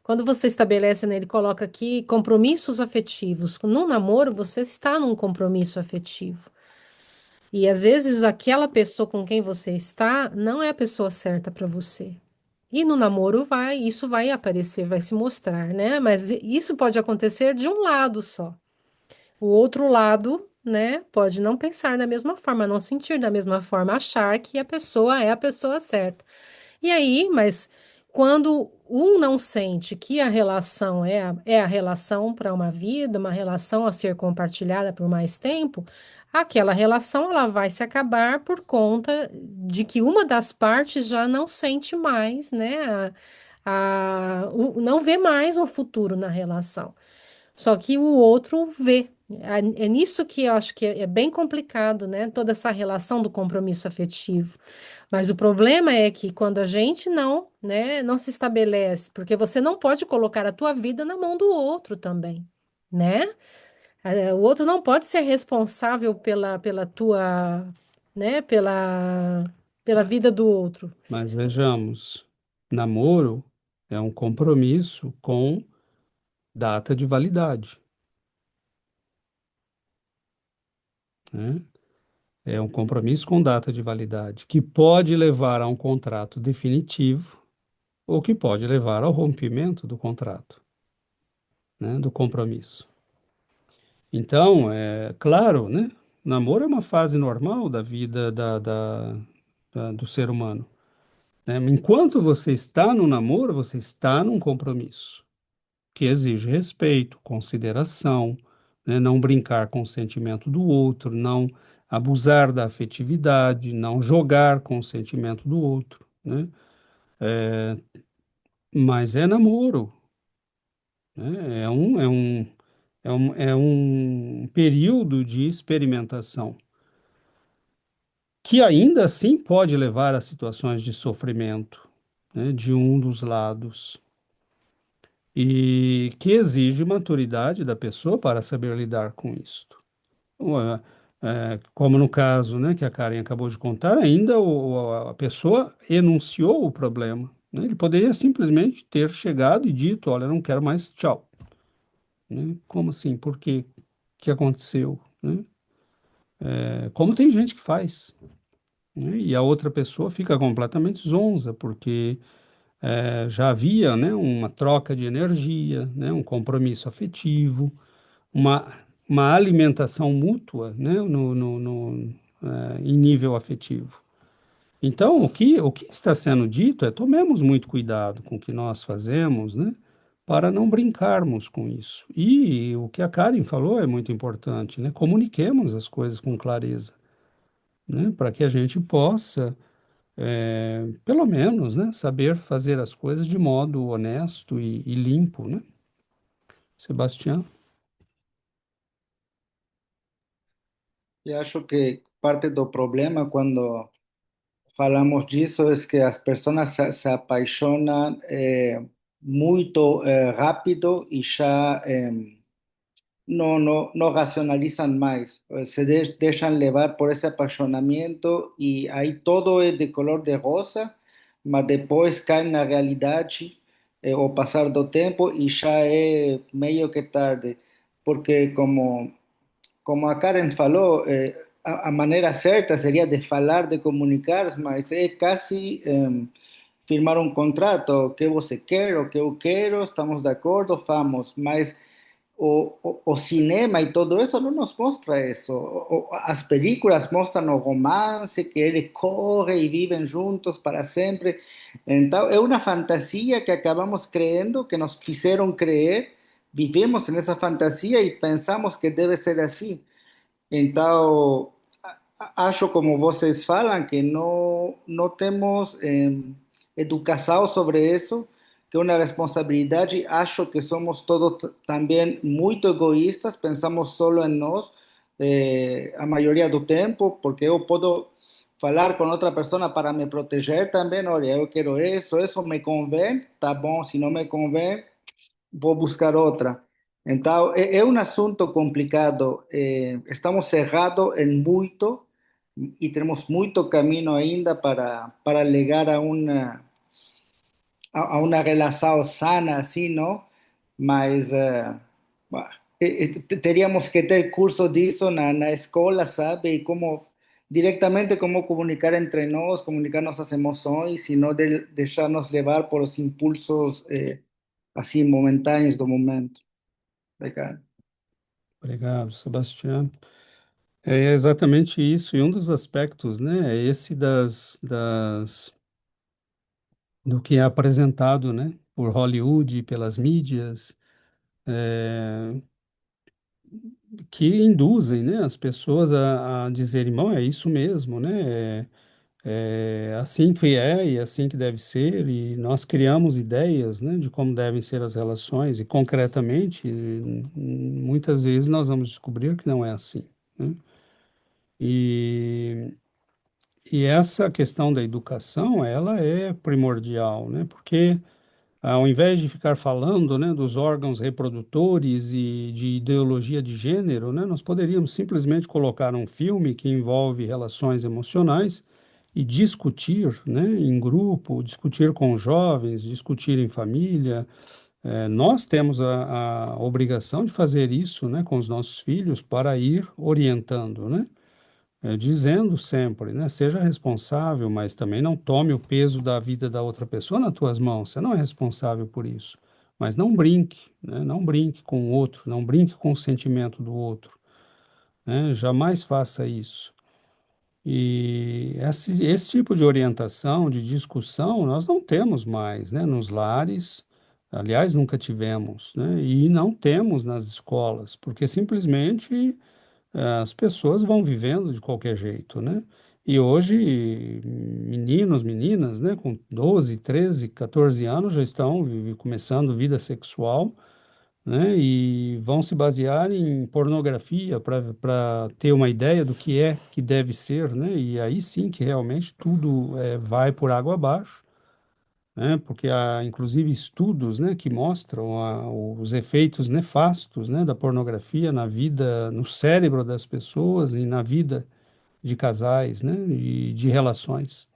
quando você estabelece, né, ele coloca aqui compromissos afetivos. Num namoro, você está num compromisso afetivo. E às vezes aquela pessoa com quem você está não é a pessoa certa para você. E no namoro isso vai aparecer, vai se mostrar, né? Mas isso pode acontecer de um lado só. O outro lado, né, pode não pensar da mesma forma, não sentir da mesma forma, achar que a pessoa é a pessoa certa. E aí, mas quando um não sente que a relação é a relação para uma vida, uma relação a ser compartilhada por mais tempo, aquela relação ela vai se acabar por conta de que uma das partes já não sente mais, né, não vê mais um futuro na relação. Só que o outro vê. É nisso que eu acho que é bem complicado, né? Toda essa relação do compromisso afetivo. Mas o problema é que quando a gente não, né, não se estabelece, porque você não pode colocar a tua vida na mão do outro também, né? O outro não pode ser responsável pela tua, né, pela vida do outro. Mas vejamos, namoro é um compromisso com data de validade, né? É um compromisso com data de validade, que pode levar a um contrato definitivo ou que pode levar ao rompimento do contrato, né? Do compromisso. Então, é claro, né? Namoro é uma fase normal da vida do ser humano, né? Enquanto você está no namoro, você está num compromisso que exige respeito, consideração, né? Não brincar com o sentimento do outro, não abusar da afetividade, não jogar com o sentimento do outro, né? Mas é namoro, né? É um período de experimentação que ainda assim pode levar a situações de sofrimento, né, de um dos lados, e que exige maturidade da pessoa para saber lidar com isto. Como no caso, né, que a Karen acabou de contar, ainda a pessoa enunciou o problema, né? Ele poderia simplesmente ter chegado e dito, olha, não quero mais, tchau. Né? Como assim? Por quê? O que aconteceu? Né? como tem gente que faz, né? E a outra pessoa fica completamente zonza, porque já havia, né, uma troca de energia, né, um compromisso afetivo, uma, uma alimentação mútua, né, em nível afetivo. Então, o que está sendo dito é tomemos muito cuidado com o que nós fazemos, né, para não brincarmos com isso. E o que a Karen falou é muito importante, né, comuniquemos as coisas com clareza, né, para que a gente possa, pelo menos, né, saber fazer as coisas de modo honesto e limpo, né? Sebastião? E acho que parte do problema quando falamos disso é que as pessoas se apaixonam muito rápido e já no racionalizan más, se dejan llevar por ese apasionamiento y ahí todo es de color de rosa, mas después cae en la realidad o pasar do tiempo y ya es medio que tarde, porque como a Karen falou, a maneira certa seria de falar, de comunicar, mas é casi firmar um contrato, o que você quer, o que eu quero, estamos de acordo, vamos, mas o cinema e todo isso não nos mostra isso. As películas mostram o romance, que eles correm e vivem juntos para sempre. Então, é uma fantasia que acabamos crendo, que nos fizeram crer, vivemos nessa fantasia e pensamos que deve ser assim. Então, acho como vocês falam que não temos educação sobre isso, que é uma responsabilidade. Acho que somos todos também muito egoístas, pensamos solo em nós a maioria do tempo, porque eu posso falar com outra pessoa para me proteger também. Olha, eu quero isso me convém, tá bom, se não me convém, vou buscar outra. Então, é um assunto complicado. Estamos cerrados em muito e temos muito caminho ainda para chegar a uma relação sana, assim, não? Mas bah, teríamos que ter curso disso na escola, sabe? E como diretamente como comunicar entre nós, comunicar nossas emoções e não deixar-nos levar por os impulsos assim momentâneos do momento. Obrigado. Obrigado, Sebastião. É exatamente isso, e um dos aspectos, né, é esse do que é apresentado, né, por Hollywood, pelas mídias, que induzem, né, as pessoas a dizerem, bom, é isso mesmo, né, é assim que é e assim que deve ser, e nós criamos ideias, né, de como devem ser as relações, e concretamente, muitas vezes nós vamos descobrir que não é assim, né? E E essa questão da educação, ela é primordial, né? Porque ao invés de ficar falando, né, dos órgãos reprodutores e de ideologia de gênero, né, nós poderíamos simplesmente colocar um filme que envolve relações emocionais e discutir, né, em grupo, discutir com jovens, discutir em família. Nós temos a obrigação de fazer isso, né, com os nossos filhos para ir orientando, né? Dizendo sempre, né? Seja responsável, mas também não tome o peso da vida da outra pessoa nas tuas mãos. Você não é responsável por isso. Mas não brinque, né? Não brinque com o outro, não brinque com o sentimento do outro, né? Jamais faça isso. E esse tipo de orientação, de discussão, nós não temos mais, né? Nos lares, aliás, nunca tivemos, né? E não temos nas escolas, porque simplesmente as pessoas vão vivendo de qualquer jeito, né? E hoje, meninos, meninas, né, com 12, 13, 14 anos já estão começando vida sexual, né? E vão se basear em pornografia para ter uma ideia do que é, que deve ser, né? E aí sim que realmente tudo vai por água abaixo, né? Porque há inclusive estudos, né, que mostram os efeitos nefastos, né, da pornografia na vida, no cérebro das pessoas e na vida de casais, né, e de relações.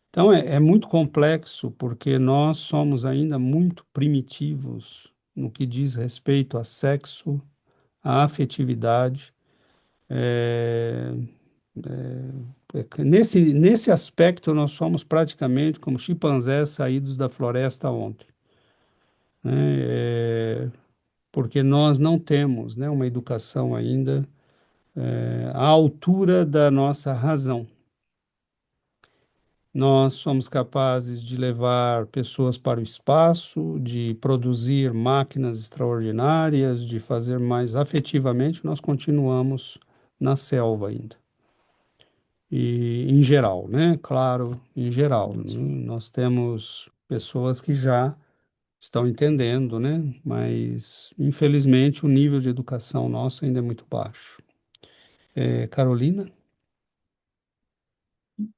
Então é muito complexo porque nós somos ainda muito primitivos no que diz respeito a sexo, a afetividade. É, nesse aspecto, nós somos praticamente como chimpanzés saídos da floresta ontem, né? Porque nós não temos, né, uma educação ainda à altura da nossa razão. Nós somos capazes de levar pessoas para o espaço, de produzir máquinas extraordinárias, de fazer mais afetivamente, nós continuamos na selva ainda. E em geral, né? Claro, em geral, né? Nós temos pessoas que já estão entendendo, né? Mas infelizmente o nível de educação nosso ainda é muito baixo. Carolina?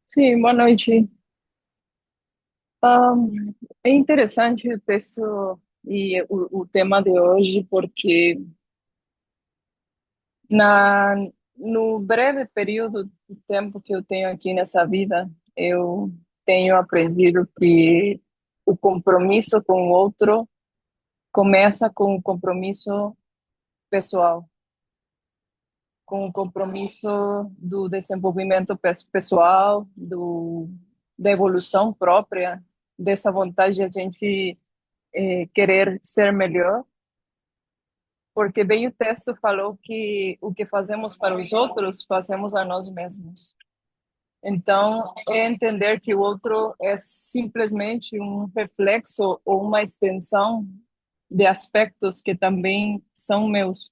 Sim, boa noite. Ahn, É interessante o texto e o tema de hoje, porque na, no breve período de tempo que eu tenho aqui nessa vida, eu tenho aprendido que o compromisso com o outro começa com o compromisso pessoal, com o compromisso do desenvolvimento pessoal, da evolução própria, dessa vontade de a gente querer ser melhor, porque bem o texto falou que o que fazemos para os outros, fazemos a nós mesmos. Então, é entender que o outro é simplesmente um reflexo ou uma extensão de aspectos que também são meus.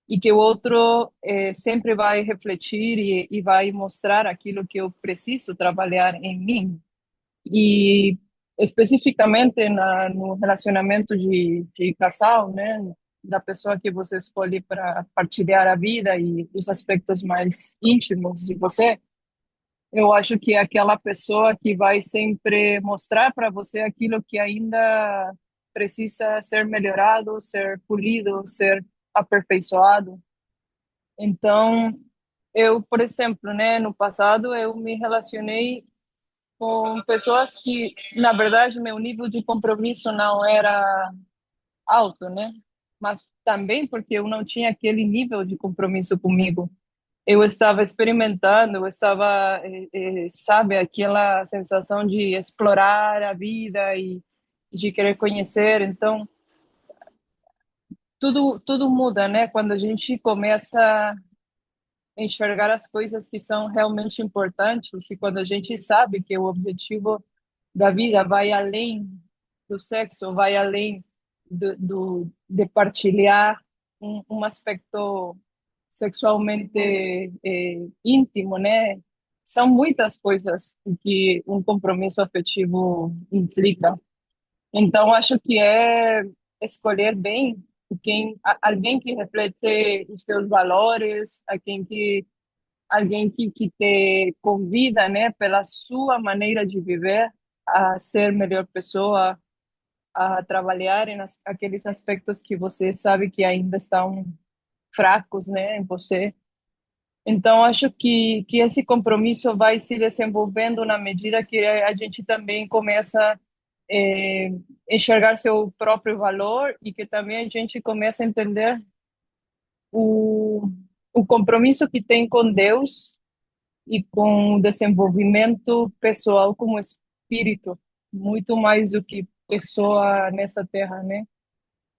E que o outro sempre vai refletir e vai mostrar aquilo que eu preciso trabalhar em mim. E especificamente no relacionamento de casal, né, da pessoa que você escolhe para partilhar a vida e os aspectos mais íntimos de você, eu acho que é aquela pessoa que vai sempre mostrar para você aquilo que ainda precisa ser melhorado, ser polido, ser aperfeiçoado. Então, eu, por exemplo, né, no passado eu me relacionei com pessoas que, na verdade, meu nível de compromisso não era alto, né? Mas também porque eu não tinha aquele nível de compromisso comigo. Eu estava experimentando, eu estava, sabe, aquela sensação de explorar a vida e de querer conhecer. Então, tudo muda, né? Quando a gente começa enxergar as coisas que são realmente importantes e quando a gente sabe que o objetivo da vida vai além do sexo, vai além de partilhar um aspecto sexualmente íntimo, né? São muitas coisas que um compromisso afetivo implica. Então, acho que é escolher bem alguém que reflete os seus valores, alguém que te convida, né, pela sua maneira de viver, a ser melhor pessoa, a trabalhar aqueles aspectos que você sabe que ainda estão fracos, né, em você. Então, acho que esse compromisso vai se desenvolvendo na medida que a gente também começa é, enxergar seu próprio valor e que também a gente começa a entender o, o compromisso que tem com Deus e com o desenvolvimento pessoal como espírito, muito mais do que pessoa nessa terra, né?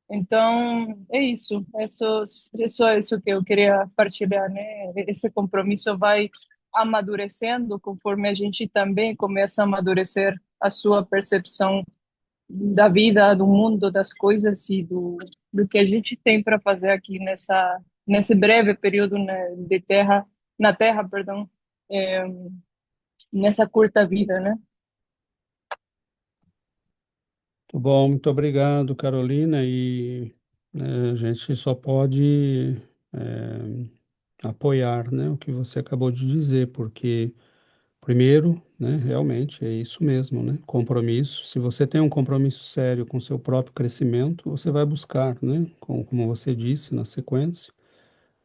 Então, é isso. É só isso que eu queria partilhar, né? Esse compromisso vai amadurecendo conforme a gente também começa a amadurecer a sua percepção da vida, do mundo, das coisas e do que a gente tem para fazer aqui nesse breve período, né, na Terra, perdão, é, nessa curta vida, né? Muito bom, muito obrigado, Carolina. A gente só pode apoiar, né, o que você acabou de dizer, porque primeiro, né, realmente é isso mesmo, né? Compromisso. Se você tem um compromisso sério com seu próprio crescimento, você vai buscar, né, como você disse na sequência,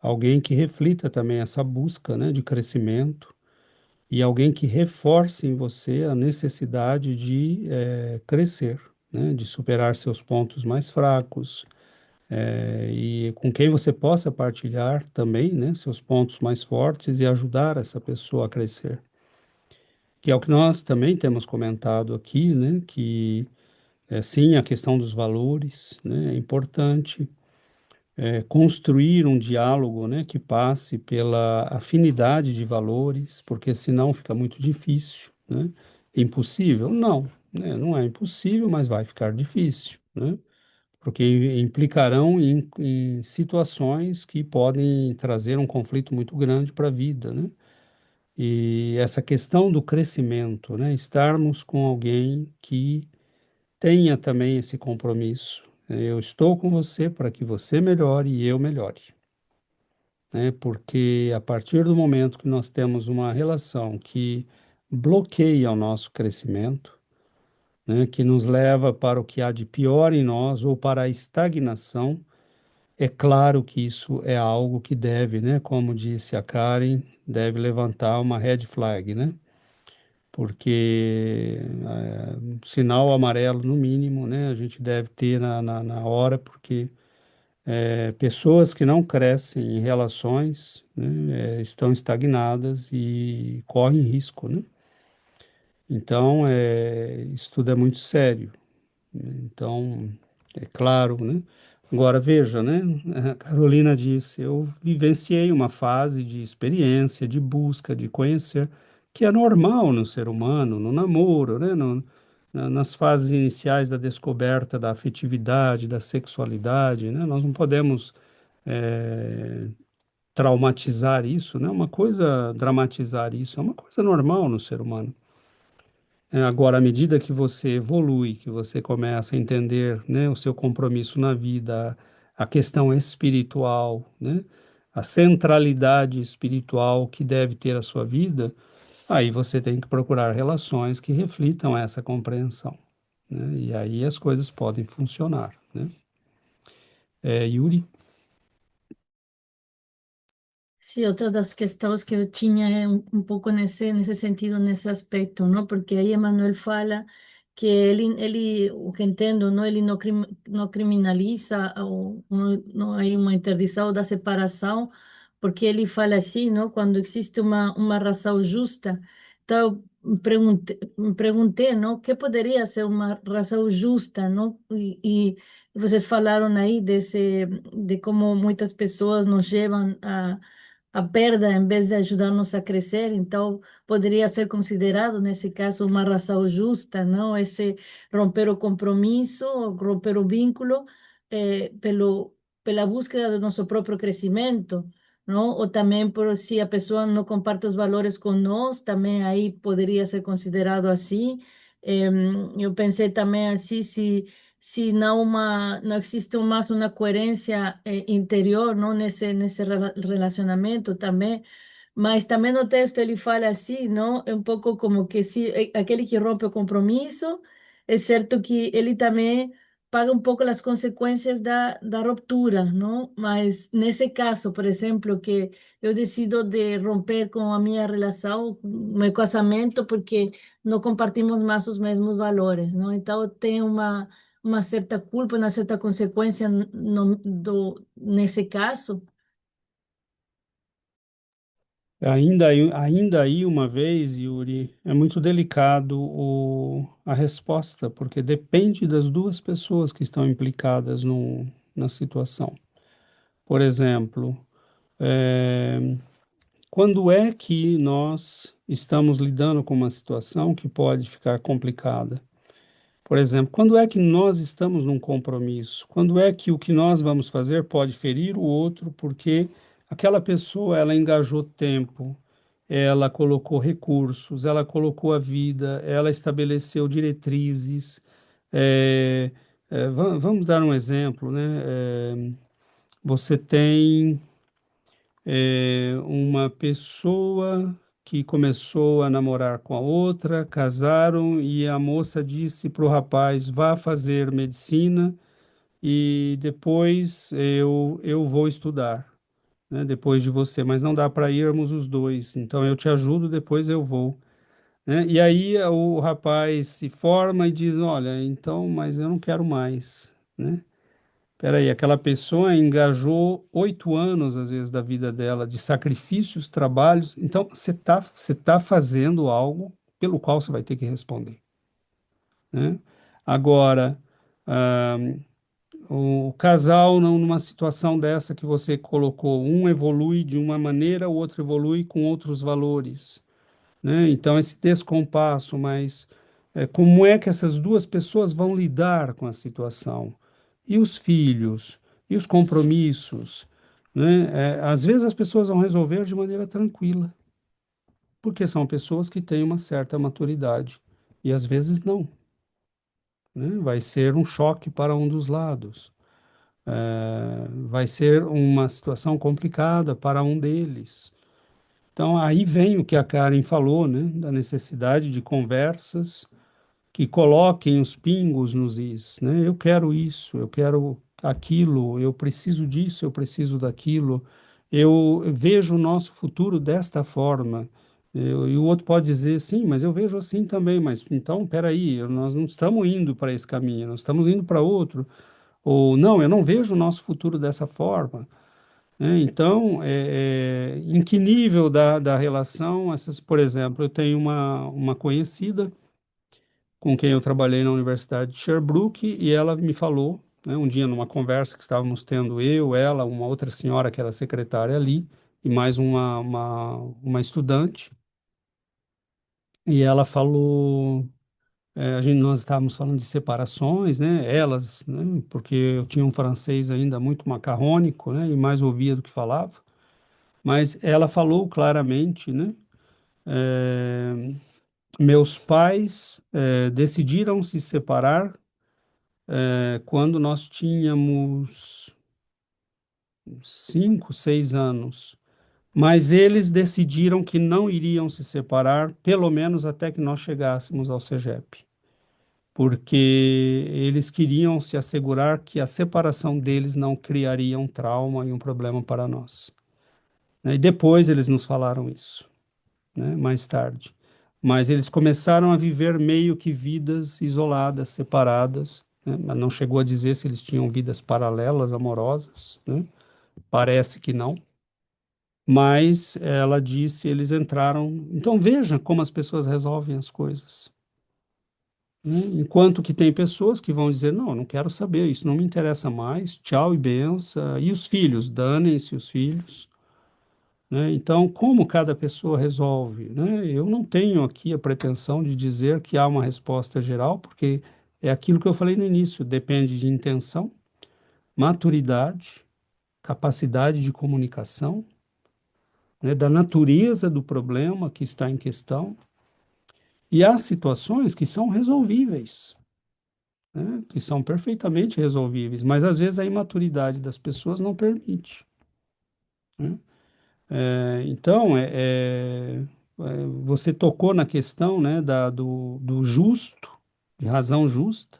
alguém que reflita também essa busca, né, de crescimento e alguém que reforce em você a necessidade de crescer, né, de superar seus pontos mais fracos, e com quem você possa partilhar também, né, seus pontos mais fortes e ajudar essa pessoa a crescer. Que é o que nós também temos comentado aqui, né, que sim, a questão dos valores, né, é importante construir um diálogo, né, que passe pela afinidade de valores, porque senão fica muito difícil, né? Impossível? Não, né? Não é impossível, mas vai ficar difícil, né? Porque implicarão em situações que podem trazer um conflito muito grande para a vida, né? E essa questão do crescimento, né? Estarmos com alguém que tenha também esse compromisso. Eu estou com você para que você melhore e eu melhore, né? Porque a partir do momento que nós temos uma relação que bloqueia o nosso crescimento, né? Que nos leva para o que há de pior em nós ou para a estagnação, é claro que isso é algo que deve, né? Como disse a Karen, deve levantar uma red flag, né? Porque sinal amarelo no mínimo, né? A gente deve ter na hora, porque pessoas que não crescem em relações, né, estão estagnadas e correm risco, né? Então, isso tudo é muito sério. Então, é claro, né? Agora, veja, né? A Carolina disse, eu vivenciei uma fase de experiência, de busca, de conhecer, que é normal no ser humano, no namoro, né? Nas fases iniciais da descoberta da afetividade, da sexualidade, né? Nós não podemos eh, traumatizar isso, né? Uma coisa, dramatizar isso, é uma coisa normal no ser humano. Agora, à medida que você evolui, que você começa a entender, né, o seu compromisso na vida, a questão espiritual, né, a centralidade espiritual que deve ter a sua vida, aí você tem que procurar relações que reflitam essa compreensão, né, e aí as coisas podem funcionar, né? Yuri? Sí, otra das questões que eu tinha é um pouco nesse sentido, nesse aspecto, não? Porque aí Emmanuel fala que ele, o que entendo, não, ele não criminaliza ou não há uma interdição da separação, porque ele fala assim, não? Quando existe uma razão justa. Então, me perguntei, não? O que poderia ser uma razão justa, não? E vocês falaram aí de como muitas pessoas nos levam a perda em vez de ajudar-nos a crescer, então poderia ser considerado, nesse caso, uma razão justa, não? Esse romper o compromisso, romper o vínculo, pela búsqueda do nosso próprio crescimento, não? Ou também por se a pessoa não comparte os valores com nós, também aí poderia ser considerado assim. Eu pensei também assim, se não existe mais uma coerência interior, não nesse relacionamento também, mas também no texto ele fala assim, não, é um pouco como que se aquele que rompe o compromisso, é certo que ele também paga um pouco as consequências da ruptura, não? Mas nesse caso, por exemplo, que eu decido de romper com a minha relação, meu casamento, porque não compartimos mais os mesmos valores, não? Então, tem uma certa culpa, uma certa consequência nesse caso. Ainda aí, uma vez, Yuri, é muito delicado a resposta, porque depende das duas pessoas que estão implicadas na situação. Por exemplo, quando é que nós estamos lidando com uma situação que pode ficar complicada? Por exemplo, quando é que nós estamos num compromisso? Quando é que o que nós vamos fazer pode ferir o outro porque aquela pessoa ela engajou tempo, ela colocou recursos, ela colocou a vida, ela estabeleceu diretrizes. Vamos dar um exemplo, né? Você tem uma pessoa que começou a namorar com a outra, casaram e a moça disse para o rapaz: vá fazer medicina e depois eu vou estudar, né, depois de você, mas não dá para irmos os dois, então eu te ajudo, depois eu vou. Né? E aí o rapaz se forma e diz: olha, então, mas eu não quero mais, né? peraí, aquela pessoa engajou 8 anos, às vezes, da vida dela, de sacrifícios, trabalhos. Então, você tá fazendo algo pelo qual você vai ter que responder, né? Agora, ah, o casal, não, numa situação dessa que você colocou, um evolui de uma maneira, o outro evolui com outros valores, né? Então, esse descompasso, mas como é que essas duas pessoas vão lidar com a situação? E os filhos? E os compromissos? Né? Às vezes as pessoas vão resolver de maneira tranquila, porque são pessoas que têm uma certa maturidade, e às vezes não, né? Vai ser um choque para um dos lados. Vai ser uma situação complicada para um deles. Então, aí vem o que a Karen falou, né, da necessidade de conversas que coloquem os pingos nos is, né? Eu quero isso, eu quero aquilo, eu preciso disso, eu preciso daquilo. Eu vejo o nosso futuro desta forma. E o outro pode dizer, sim, mas eu vejo assim também. Mas então, peraí, nós não estamos indo para esse caminho, nós estamos indo para outro. Ou não, eu não vejo o nosso futuro dessa forma, né? Então, em que nível da relação, por exemplo, eu tenho uma conhecida com quem eu trabalhei na Universidade de Sherbrooke e ela me falou, né, um dia numa conversa que estávamos tendo eu, ela, uma outra senhora que era secretária ali e mais uma estudante, e ela falou, nós estávamos falando de separações, né, elas, né, porque eu tinha um francês ainda muito macarrônico, né, e mais ouvia do que falava, mas ela falou claramente, né, eh, meus pais decidiram se separar quando nós tínhamos 5, 6 anos, mas eles decidiram que não iriam se separar, pelo menos até que nós chegássemos ao CEGEP, porque eles queriam se assegurar que a separação deles não criaria um trauma e um problema para nós, né? E depois eles nos falaram isso, né, mais tarde. Mas eles começaram a viver meio que vidas isoladas, separadas, né? Mas não chegou a dizer se eles tinham vidas paralelas, amorosas, né? Parece que não. Mas ela disse, eles entraram. Então veja como as pessoas resolvem as coisas, né? Enquanto que tem pessoas que vão dizer, não, eu não quero saber, isso não me interessa mais, tchau e benção. E os filhos, danem-se os filhos, né? Então, como cada pessoa resolve, né? Eu não tenho aqui a pretensão de dizer que há uma resposta geral, porque é aquilo que eu falei no início, depende de intenção, maturidade, capacidade de comunicação, né, da natureza do problema que está em questão, e há situações que são resolvíveis, né, que são perfeitamente resolvíveis, mas às vezes a imaturidade das pessoas não permite, né? Então, você tocou na questão, né, do justo, de razão justa,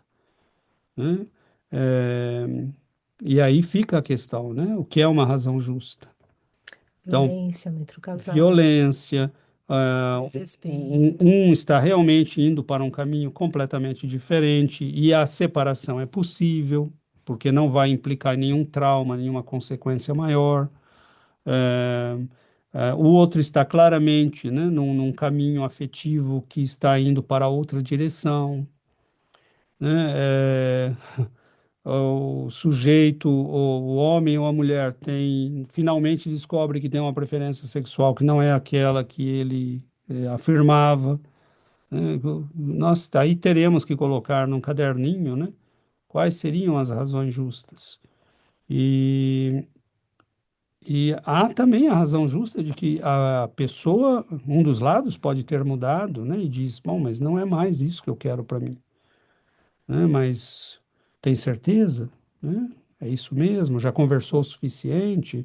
né? É, e aí fica a questão, né? O que é uma razão justa? Então, Violência entre o casal, violência, desrespeito. um está realmente indo para um caminho completamente diferente e a separação é possível, porque não vai implicar nenhum trauma, nenhuma consequência maior. É, o outro está claramente, né, num caminho afetivo que está indo para outra direção, né? O sujeito, o homem ou a mulher finalmente descobre que tem uma preferência sexual que não é aquela que ele afirmava, né? Nós aí teremos que colocar num caderninho, né, quais seriam as razões justas. E, e há também a razão justa de que a pessoa, um dos lados pode ter mudado, né, e diz, bom, mas não é mais isso que eu quero para mim, né? Mas tem certeza, né? É isso mesmo? Já conversou o suficiente?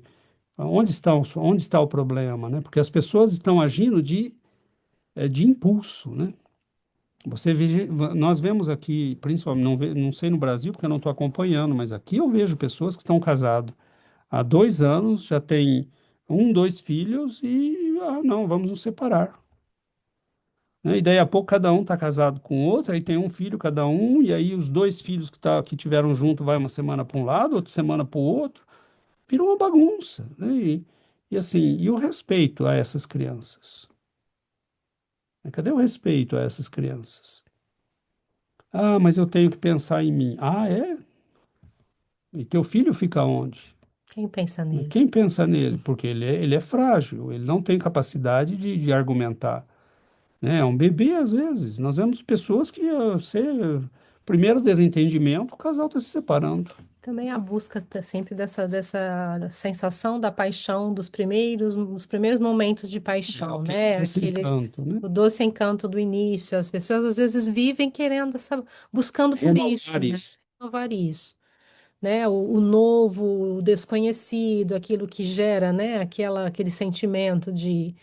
Onde está o problema, né? Porque as pessoas estão agindo de impulso, né? Nós vemos aqui, principalmente, não sei no Brasil, porque eu não estou acompanhando, mas aqui eu vejo pessoas que estão casadas há 2 anos, já têm 1, 2 filhos e, não, vamos nos separar. né? E daí a pouco cada um está casado com outro, aí tem um filho cada um, e aí os dois filhos que tiveram junto vai uma semana para um lado, outra semana para o outro, vira uma bagunça, né? E assim, e o respeito a essas crianças? Cadê o respeito a essas crianças? Ah, mas eu tenho que pensar em mim. Ah, é? E teu filho fica onde? Quem pensa nele? Quem pensa nele? Porque ele é frágil, ele não tem capacidade de argumentar, né? É um bebê, às vezes. Nós vemos pessoas que, primeiro desentendimento, o casal está se separando. Também a busca sempre dessa sensação da paixão dos primeiros momentos de É paixão, aquele né? Aquele desencanto, né? o doce encanto do início. As pessoas às vezes vivem querendo buscando por isso, Renovar né? isso. Renovar isso, né? O novo, o desconhecido, aquilo que gera, né? Aquele sentimento de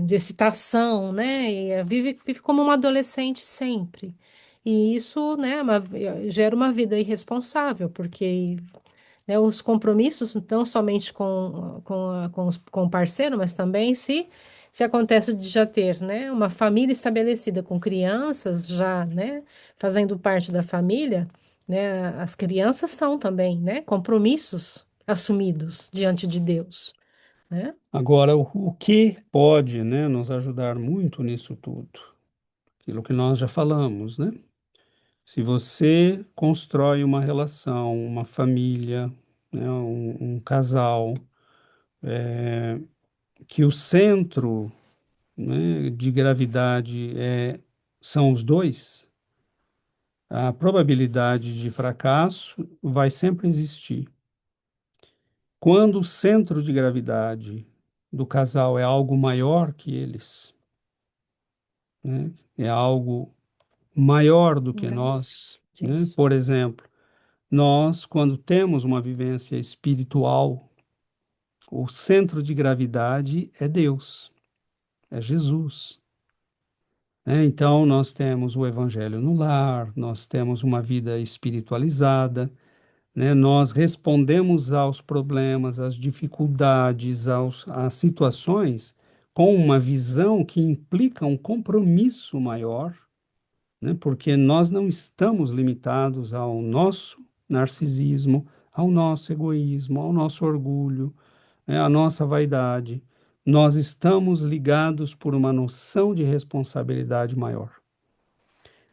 excitação, né? E vive como uma adolescente sempre. E isso, né, gera uma vida irresponsável, porque, né, os compromissos, não somente com o parceiro, mas também se acontece de já ter, né, uma família estabelecida com crianças já, né, fazendo parte da família, né, as crianças estão também, né, compromissos assumidos diante de Deus, né? Agora, o que pode, né, nos ajudar muito nisso tudo? Aquilo que nós já falamos, né? Se você constrói uma relação, uma família, né, um casal, que o centro, né, de gravidade são os dois, a probabilidade de fracasso vai sempre existir. Quando o centro de gravidade do casal é algo maior que eles, né, é algo maior do que Graças nós, a né? Deus. Por exemplo, nós, quando temos uma vivência espiritual, o centro de gravidade é Deus, é Jesus, né? Então, nós temos o Evangelho no lar, nós temos uma vida espiritualizada, né? Nós respondemos aos problemas, às dificuldades, às situações com uma visão que implica um compromisso maior, né? Porque nós não estamos limitados ao nosso narcisismo, ao nosso egoísmo, ao nosso orgulho, né? À nossa vaidade. Nós estamos ligados por uma noção de responsabilidade maior.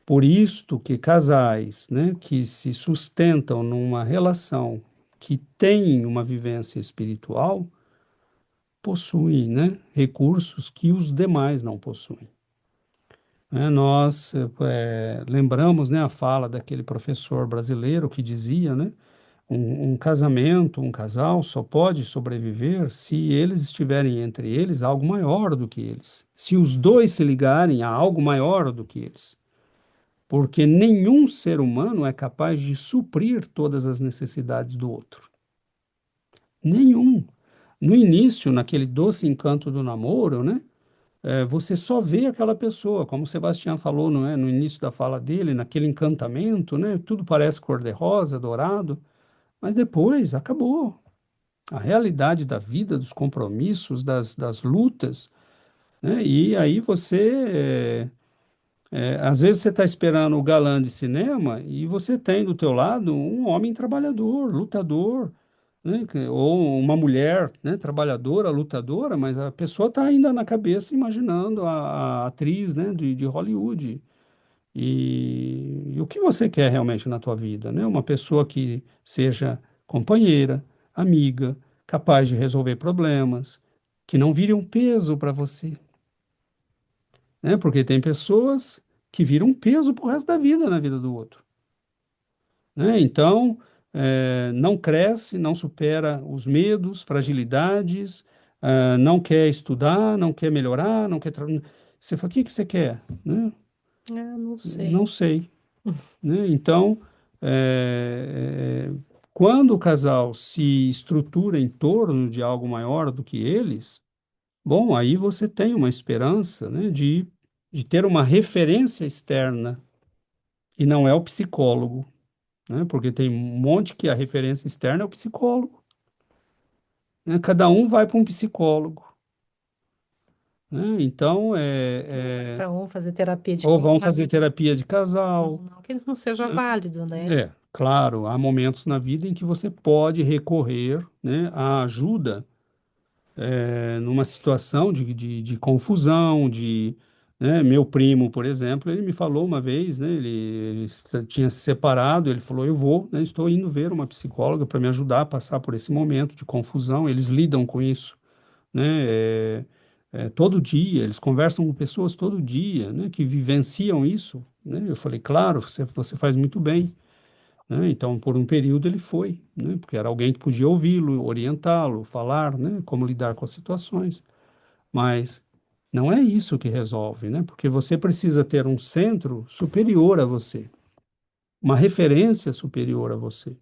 Por isto que casais, né, que se sustentam numa relação que tem uma vivência espiritual, possuem, né, recursos que os demais não possuem. Nós lembramos, né, a fala daquele professor brasileiro que dizia, né, um casamento, um casal só pode sobreviver se eles estiverem entre eles algo maior do que eles, se os dois se ligarem a algo maior do que eles, porque nenhum ser humano é capaz de suprir todas as necessidades do outro. Nenhum. No início, naquele doce encanto do namoro, né? Você só vê aquela pessoa, como o Sebastião falou, não é, no início da fala dele, naquele encantamento, né? Tudo parece cor-de-rosa, dourado, mas depois acabou. A realidade da vida, dos compromissos, das lutas, né? E aí às vezes você está esperando o galã de cinema e você tem do teu lado um homem trabalhador, lutador, né? Ou uma mulher, né? Trabalhadora, lutadora, mas a pessoa está ainda na cabeça imaginando a atriz, né? De Hollywood. E o que você quer realmente na tua vida, né? Uma pessoa que seja companheira, amiga, capaz de resolver problemas, que não vire um peso para você, né? Porque tem pessoas que viram um peso pro resto da vida na vida do outro, né? Então, não cresce, não supera os medos, fragilidades, não quer estudar, não quer melhorar, não quer. Você fala, o que que você quer? Né? Ah, não Não sei. sei, né? Então, é, quando o casal se estrutura em torno de algo maior do que eles, bom, aí você tem uma esperança, né, de ter uma referência externa, e não é o psicólogo, né, porque tem um monte que a referência externa é o psicólogo, né, cada um vai para um psicólogo, né? Então, Para um fazer terapia de ou vão casal. fazer terapia de casal. Não que não seja válido, né? Claro, há momentos na vida em que você pode recorrer, né, à ajuda numa situação de confusão, né, meu primo, por exemplo, ele me falou uma vez, né, ele tinha se separado, ele falou, eu vou, né, estou indo ver uma psicóloga para me ajudar a passar por esse momento de confusão, eles lidam com isso, né, todo dia, eles conversam com pessoas todo dia, né, que vivenciam isso, né, eu falei, claro, você faz muito bem, né? Então, por um período ele foi, né? Porque era alguém que podia ouvi-lo, orientá-lo, falar, né? Como lidar com as situações. Mas não é isso que resolve, né? Porque você precisa ter um centro superior a você, uma referência superior a você,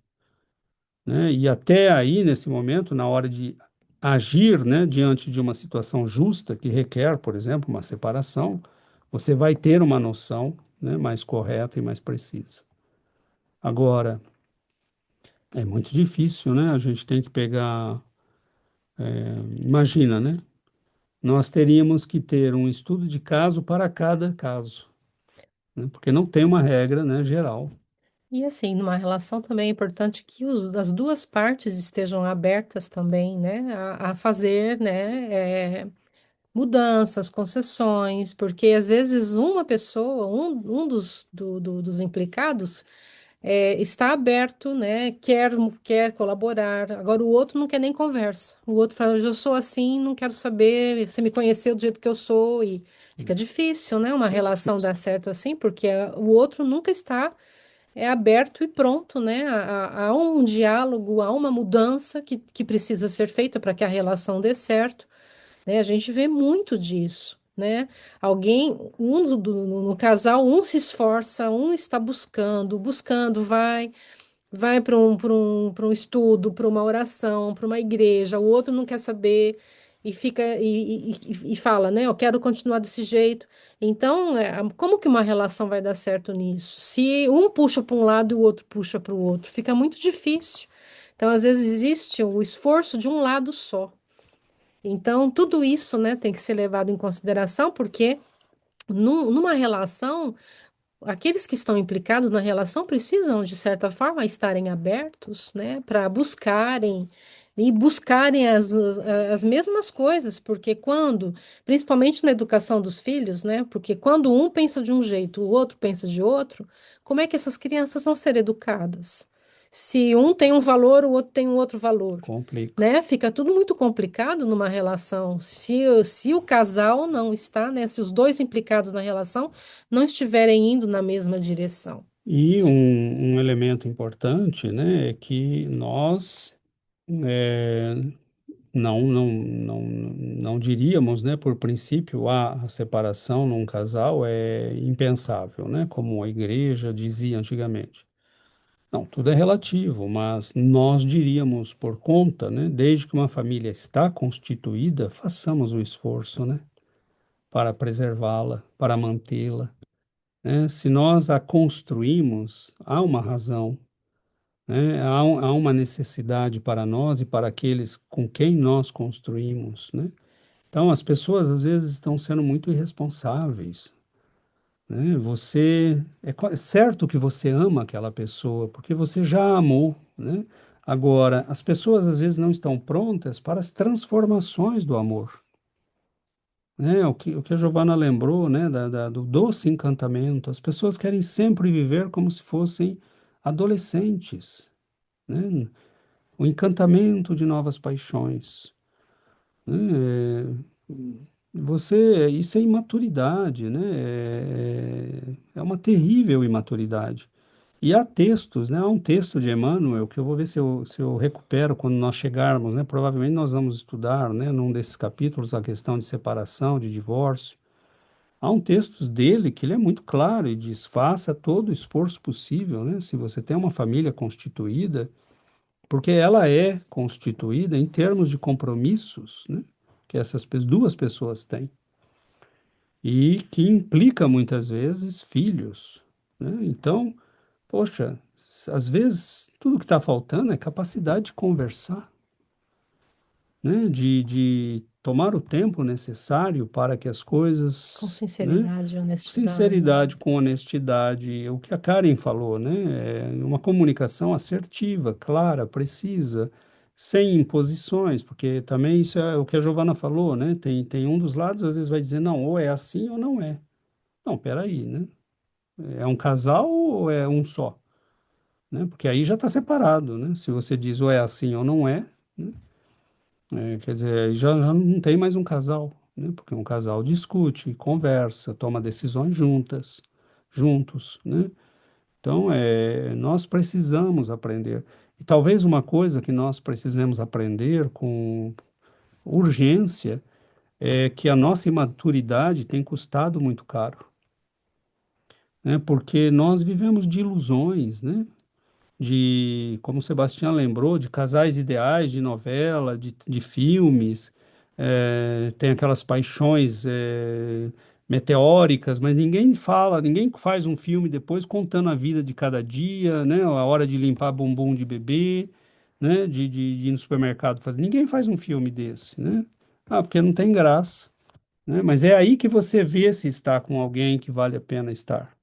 né? E até aí, nesse momento, na hora de agir, né? Diante de uma situação justa que requer, por exemplo, uma separação, você vai ter uma noção, né? Mais correta e mais precisa. Agora, é muito difícil, né? A gente tem que pegar. Imagina, né? Nós teríamos que ter um estudo de caso para cada caso, né? Porque não tem uma regra, né, geral. E assim, numa relação também é importante que as duas partes estejam abertas também, né, a fazer, né, mudanças, concessões, porque às vezes uma pessoa, um dos implicados, está aberto, né? Quer colaborar. Agora o outro não quer nem conversa. O outro fala, eu já sou assim, não quero saber. Você me conheceu do jeito que eu sou e fica difícil, né? Uma É relação difícil. dar certo assim, porque o outro nunca está aberto e pronto, né? A um diálogo, a uma mudança que precisa ser feita para que a relação dê certo, né? A gente vê muito disso. Né? Alguém, no casal, um se esforça, um está buscando, vai para um estudo, para uma oração, para uma igreja, o outro não quer saber e fica e fala, né? Eu quero continuar desse jeito. Então, como que uma relação vai dar certo nisso? Se um puxa para um lado e o outro puxa para o outro, fica muito difícil. Então, às vezes existe o esforço de um lado só. Então, tudo isso, né, tem que ser levado em consideração, porque numa relação aqueles que estão implicados na relação precisam, de certa forma, estarem abertos, né, para buscarem as mesmas coisas, porque principalmente na educação dos filhos, né, porque quando um pensa de um jeito, o outro pensa de outro, como é que essas crianças vão ser educadas? Se um tem um valor, o outro tem um outro valor, Complica. né? Fica tudo muito complicado numa relação. Se o casal não está, né? Se os dois implicados na relação não estiverem indo na mesma direção. E um elemento importante, né, é que nós é, não diríamos, né, por princípio, a separação num casal é impensável, né, como a igreja dizia antigamente. Não, tudo é relativo, mas nós diríamos por conta, né, desde que uma família está constituída, façamos o esforço, né, para preservá-la, para mantê-la, né? Se nós a construímos, há uma razão, né? Há uma necessidade para nós e para aqueles com quem nós construímos, né? Então, as pessoas às vezes estão sendo muito irresponsáveis, né? É certo que você ama aquela pessoa, porque você já a amou, né? Agora, as pessoas às vezes não estão prontas para as transformações do amor, né? O que a Giovana lembrou, né? Do doce encantamento. As pessoas querem sempre viver como se fossem adolescentes, né? O encantamento de novas paixões, né? Isso é imaturidade, né? É uma terrível imaturidade. E há textos, né? Há um texto de Emmanuel que eu vou ver se eu recupero quando nós chegarmos, né? Provavelmente nós vamos estudar, né? Num desses capítulos a questão de separação, de divórcio. Há um texto dele que ele é muito claro e diz: faça todo o esforço possível, né? Se você tem uma família constituída, porque ela é constituída em termos de compromissos, né? Que essas duas pessoas têm e que implica muitas vezes filhos, né? Então, poxa, às vezes tudo que está faltando é capacidade de conversar, né? De tomar o tempo necessário para que as coisas, Com né, sinceridade e honestidade. sinceridade, com honestidade, o que a Karen falou, né? É uma comunicação assertiva, clara, precisa, sem imposições, porque também isso é o que a Giovana falou, né? Tem um dos lados, às vezes vai dizer, não, ou é assim ou não é. Não, peraí, né? É um casal ou é um só? Né? Porque aí já está separado, né? Se você diz ou é assim ou não é, né? Quer dizer, aí já não tem mais um casal, né? Porque um casal discute, conversa, toma decisões juntos, né? Então, nós precisamos aprender. E talvez uma coisa que nós precisamos aprender com urgência é que a nossa imaturidade tem custado muito caro, né? Porque nós vivemos de ilusões, né? Como o Sebastião lembrou, de casais ideais de novela, de filmes, tem aquelas paixões meteóricas, mas ninguém fala, ninguém faz um filme depois contando a vida de cada dia, né, a hora de limpar bumbum de bebê, né, de ir no supermercado fazer. Ninguém faz um filme desse, né? Ah, porque não tem graça, né? Mas é aí que você vê se está com alguém que vale a pena estar,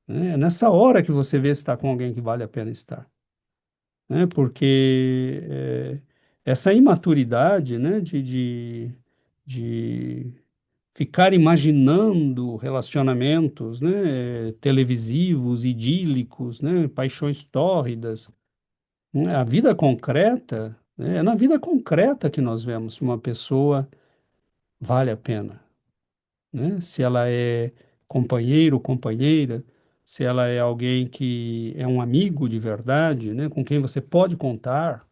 né? É nessa hora que você vê se está com alguém que vale a pena estar, né? Porque essa imaturidade, né, de ficar imaginando relacionamentos, né, televisivos, idílicos, né, paixões tórridas, né, a vida concreta, né, é na vida concreta que nós vemos se uma pessoa vale a pena, né? Se ela é companheiro, companheira, se ela é alguém que é um amigo de verdade, né, com quem você pode contar,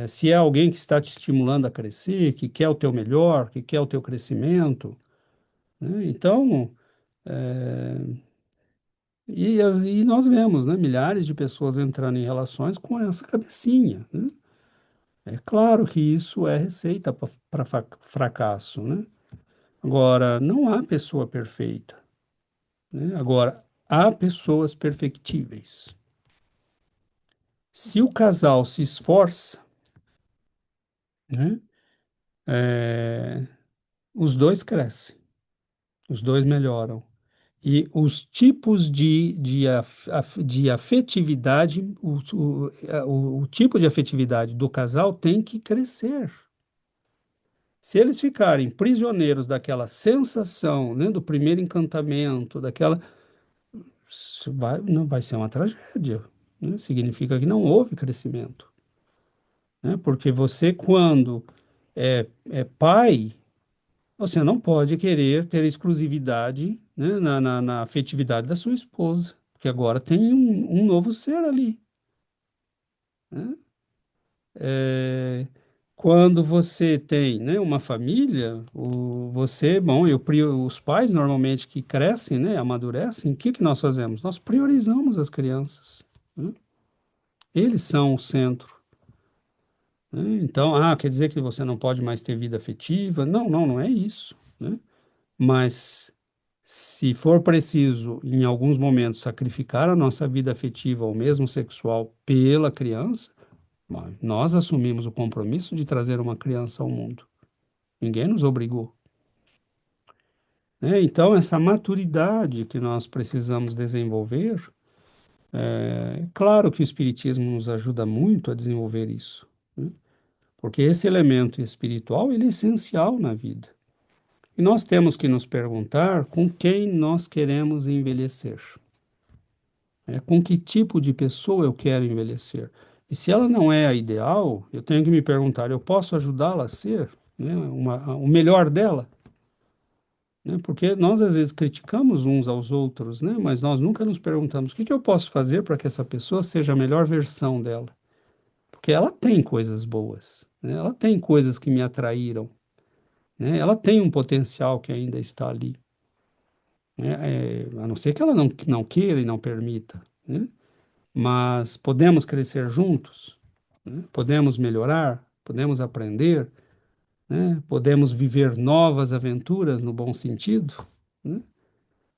se é alguém que está te estimulando a crescer, que quer o teu melhor, que quer o teu crescimento, né? Então, e nós vemos, né, milhares de pessoas entrando em relações com essa cabecinha, né? É claro que isso é receita para fracasso, né? Agora, não há pessoa perfeita, né? Agora, há pessoas perfectíveis. Se o casal se esforça, né, é, os dois crescem, os dois melhoram. E os tipos de afetividade, o tipo de afetividade do casal tem que crescer. Se eles ficarem prisioneiros daquela sensação, né, do primeiro encantamento, não vai ser uma tragédia, né? Significa que não houve crescimento, né? Porque você, quando é pai, você não pode querer ter exclusividade, né, na afetividade da sua esposa, porque agora tem um novo ser ali, né? É, quando você tem, né, uma família, bom, os pais normalmente que crescem, né, amadurecem, o que que nós fazemos? Nós priorizamos as crianças, né? Eles são o centro, né? Então, quer dizer que você não pode mais ter vida afetiva? Não, não, não é isso, né? Mas se for preciso, em alguns momentos, sacrificar a nossa vida afetiva ou mesmo sexual pela criança, bom, nós assumimos o compromisso de trazer uma criança ao mundo. Ninguém nos obrigou, né? Então, essa maturidade que nós precisamos desenvolver, claro que o Espiritismo nos ajuda muito a desenvolver isso, né? Porque esse elemento espiritual, ele é essencial na vida. E nós temos que nos perguntar com quem nós queremos envelhecer. Com que tipo de pessoa eu quero envelhecer? E se ela não é a ideal, eu tenho que me perguntar, eu posso ajudá-la a ser, né, o melhor dela? Né? Porque nós às vezes criticamos uns aos outros, né, mas nós nunca nos perguntamos o que que eu posso fazer para que essa pessoa seja a melhor versão dela? Porque ela tem coisas boas, né? Ela tem coisas que me atraíram, né? Ela tem um potencial que ainda está ali, né? A não ser que ela não queira e não permita, né? Mas podemos crescer juntos, né? Podemos melhorar, podemos aprender, né? Podemos viver novas aventuras no bom sentido, né?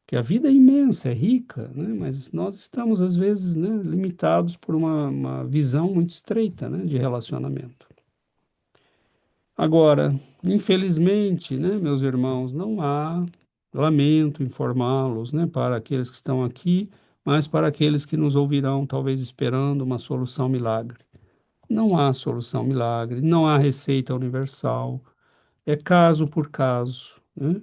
Que a vida é imensa, é rica, né? Mas nós estamos, às vezes, né, limitados por uma visão muito estreita, né, de relacionamento. Agora, infelizmente, né, meus irmãos, não há, lamento informá-los, né, para aqueles que estão aqui, mas para aqueles que nos ouvirão, talvez esperando uma solução milagre. Não há solução milagre, não há receita universal, é caso por caso, né?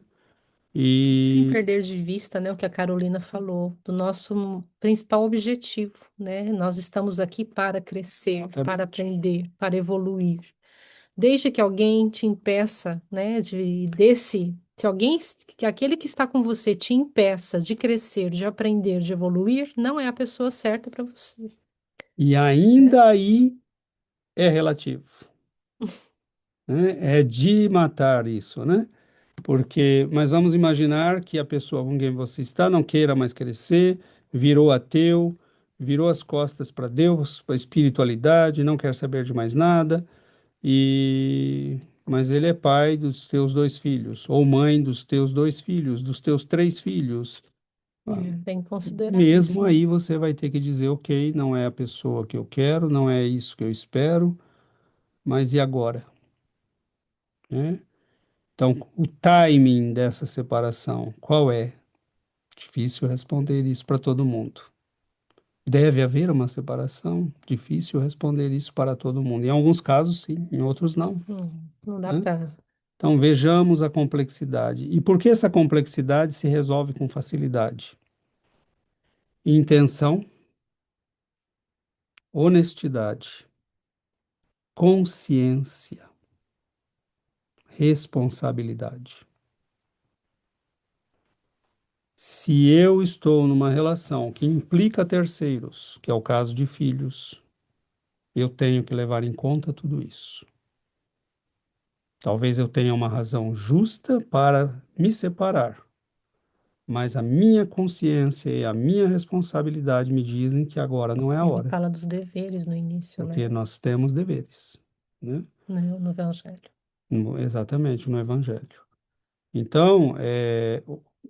Sem E perder de vista, né, o que a Carolina falou, do nosso principal objetivo, né? Nós estamos aqui para crescer, para aprender, para evoluir. Desde que alguém te impeça, né, se alguém, que aquele que está com você te impeça de crescer, de aprender, de evoluir, não é a pessoa certa para você, e né? ainda aí é relativo, né? É de matar isso, né? Porque, mas vamos imaginar que a pessoa com quem você está não queira mais crescer, virou ateu, virou as costas para Deus, para a espiritualidade, não quer saber de mais nada, e mas ele é pai dos teus dois filhos, ou mãe dos teus dois filhos, dos teus três filhos. Ah, Tem que considerar mesmo isso, né? aí você vai ter que dizer, ok, não é a pessoa que eu quero, não é isso que eu espero, mas e agora? Né? Então, o timing dessa separação, qual é? Difícil responder isso para todo mundo. Deve haver uma separação? Difícil responder isso para todo mundo. Em alguns casos, sim, em outros, não. Não dá Né? para. Então, vejamos a complexidade. E por que essa complexidade se resolve com facilidade? Intenção, honestidade, consciência, responsabilidade. Se eu estou numa relação que implica terceiros, que é o caso de filhos, eu tenho que levar em conta tudo isso. Talvez eu tenha uma razão justa para me separar, mas a minha consciência e a minha responsabilidade me dizem que agora não é a Ele hora, fala dos deveres no início, né? porque nós temos deveres, né? No Evangelho. Exatamente, no Evangelho. Então,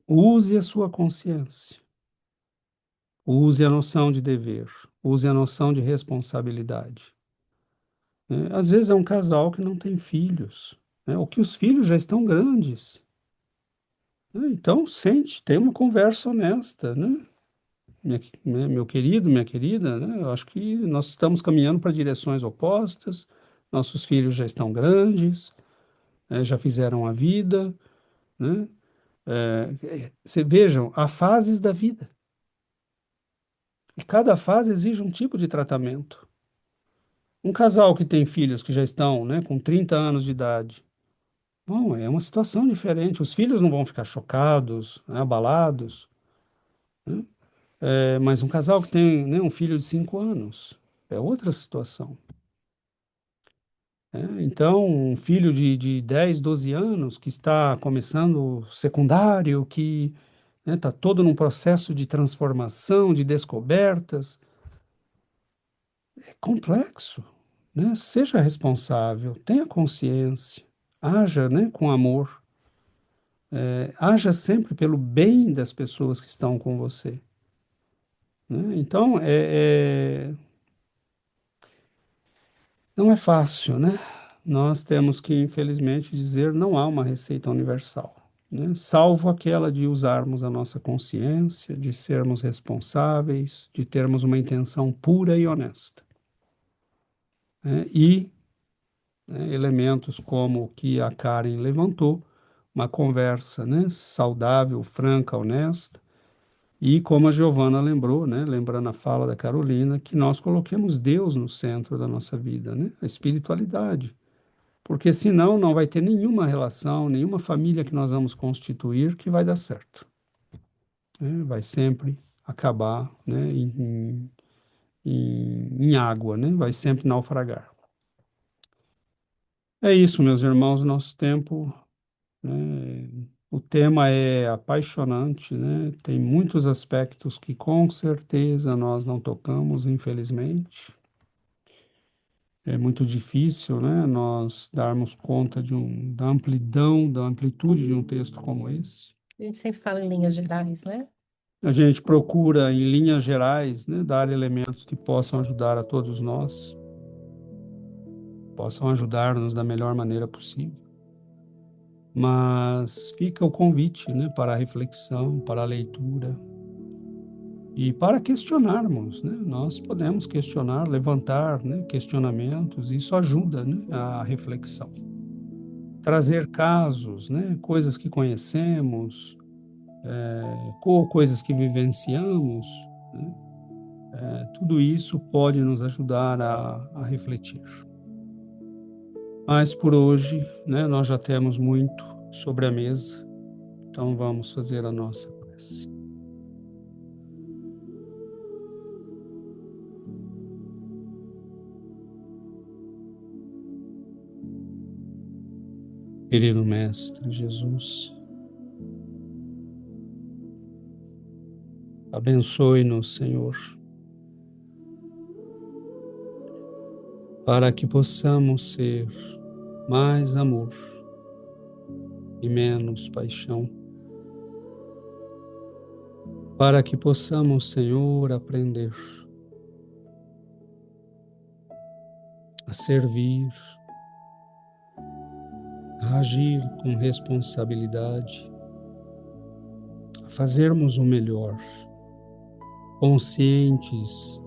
use a sua consciência, use a noção de dever, use a noção de responsabilidade. Né? Às vezes é um casal que não tem filhos, né? Ou que os filhos já estão grandes. Né? Então, sente, tem uma conversa honesta, né? Meu querido, minha querida, né? Eu acho que nós estamos caminhando para direções opostas, nossos filhos já estão grandes, né? Já fizeram a vida, né? Vejam, há fases da vida, e cada fase exige um tipo de tratamento. Um casal que tem filhos que já estão, né, com 30 anos de idade, bom, é uma situação diferente. Os filhos não vão ficar chocados, né, abalados, né? Mas um casal que tem, né, um filho de 5 anos é outra situação. Né? Então, um filho de 10, 12 anos que está começando o secundário, que está todo num processo de transformação, de descobertas, é complexo. Né? Seja responsável, tenha consciência, haja, né, com amor, haja sempre pelo bem das pessoas que estão com você. Né? Então, não é fácil, né? Nós temos que, infelizmente, dizer não há uma receita universal, né? Salvo aquela de usarmos a nossa consciência, de sermos responsáveis, de termos uma intenção pura e honesta. Né? E né, elementos como o que a Karen levantou, uma conversa, né, saudável, franca, honesta, e como a Giovana lembrou, né, lembrando a fala da Carolina, que nós coloquemos Deus no centro da nossa vida, né, a espiritualidade, porque senão não vai ter nenhuma relação, nenhuma família que nós vamos constituir que vai dar certo, né, vai sempre acabar, né, em água, né, vai sempre naufragar. É isso, meus irmãos, nosso tempo, né? O tema é apaixonante, né? Tem muitos aspectos que com certeza nós não tocamos, infelizmente. É muito difícil, né? Nós darmos conta da amplidão, da amplitude de um texto como esse. A gente sempre fala em linhas gerais, né? A gente procura, em linhas gerais, né, dar elementos que possam ajudar a todos nós. possam ajudar-nos da melhor maneira possível. Mas fica o convite, né, para a reflexão, para a leitura e para questionarmos, né? Nós podemos questionar, levantar, né, questionamentos, isso ajuda, né, a reflexão. Trazer casos, né, coisas que conhecemos, ou coisas que vivenciamos, né, tudo isso pode nos ajudar a refletir. Mas por hoje, né, nós já temos muito sobre a mesa, então vamos fazer a nossa prece. Querido Mestre Jesus, abençoe-nos, Senhor, para que possamos ser mais amor e menos paixão, para que possamos, Senhor, aprender a servir, a agir com responsabilidade, a fazermos o melhor, conscientes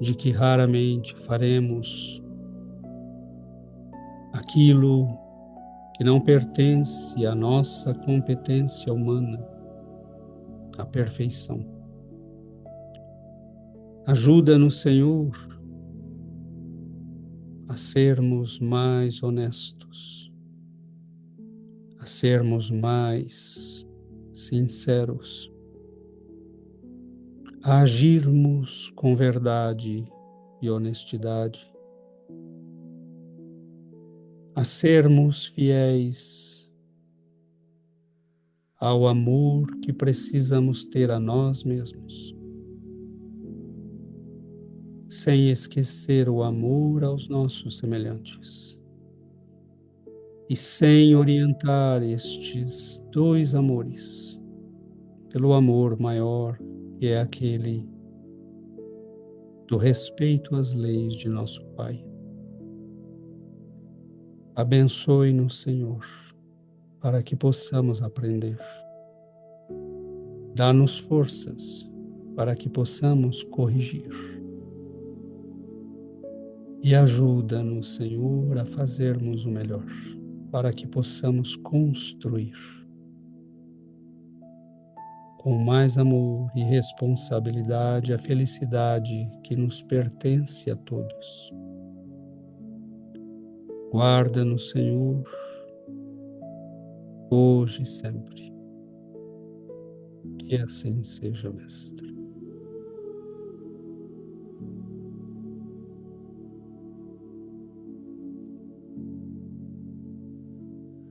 de que raramente faremos aquilo que não pertence à nossa competência humana, à perfeição. Ajuda-nos, Senhor, a sermos mais honestos, a sermos mais sinceros, a agirmos com verdade e honestidade, a sermos fiéis ao amor que precisamos ter a nós mesmos, sem esquecer o amor aos nossos semelhantes e sem orientar estes dois amores pelo amor maior, que é aquele do respeito às leis de nosso Pai. Abençoe-nos, Senhor, para que possamos aprender. Dá-nos forças para que possamos corrigir. E ajuda-nos, Senhor, a fazermos o melhor, para que possamos construir com mais amor e responsabilidade a felicidade que nos pertence a todos. Guarda-nos, Senhor, hoje e sempre. Que assim seja, Mestre.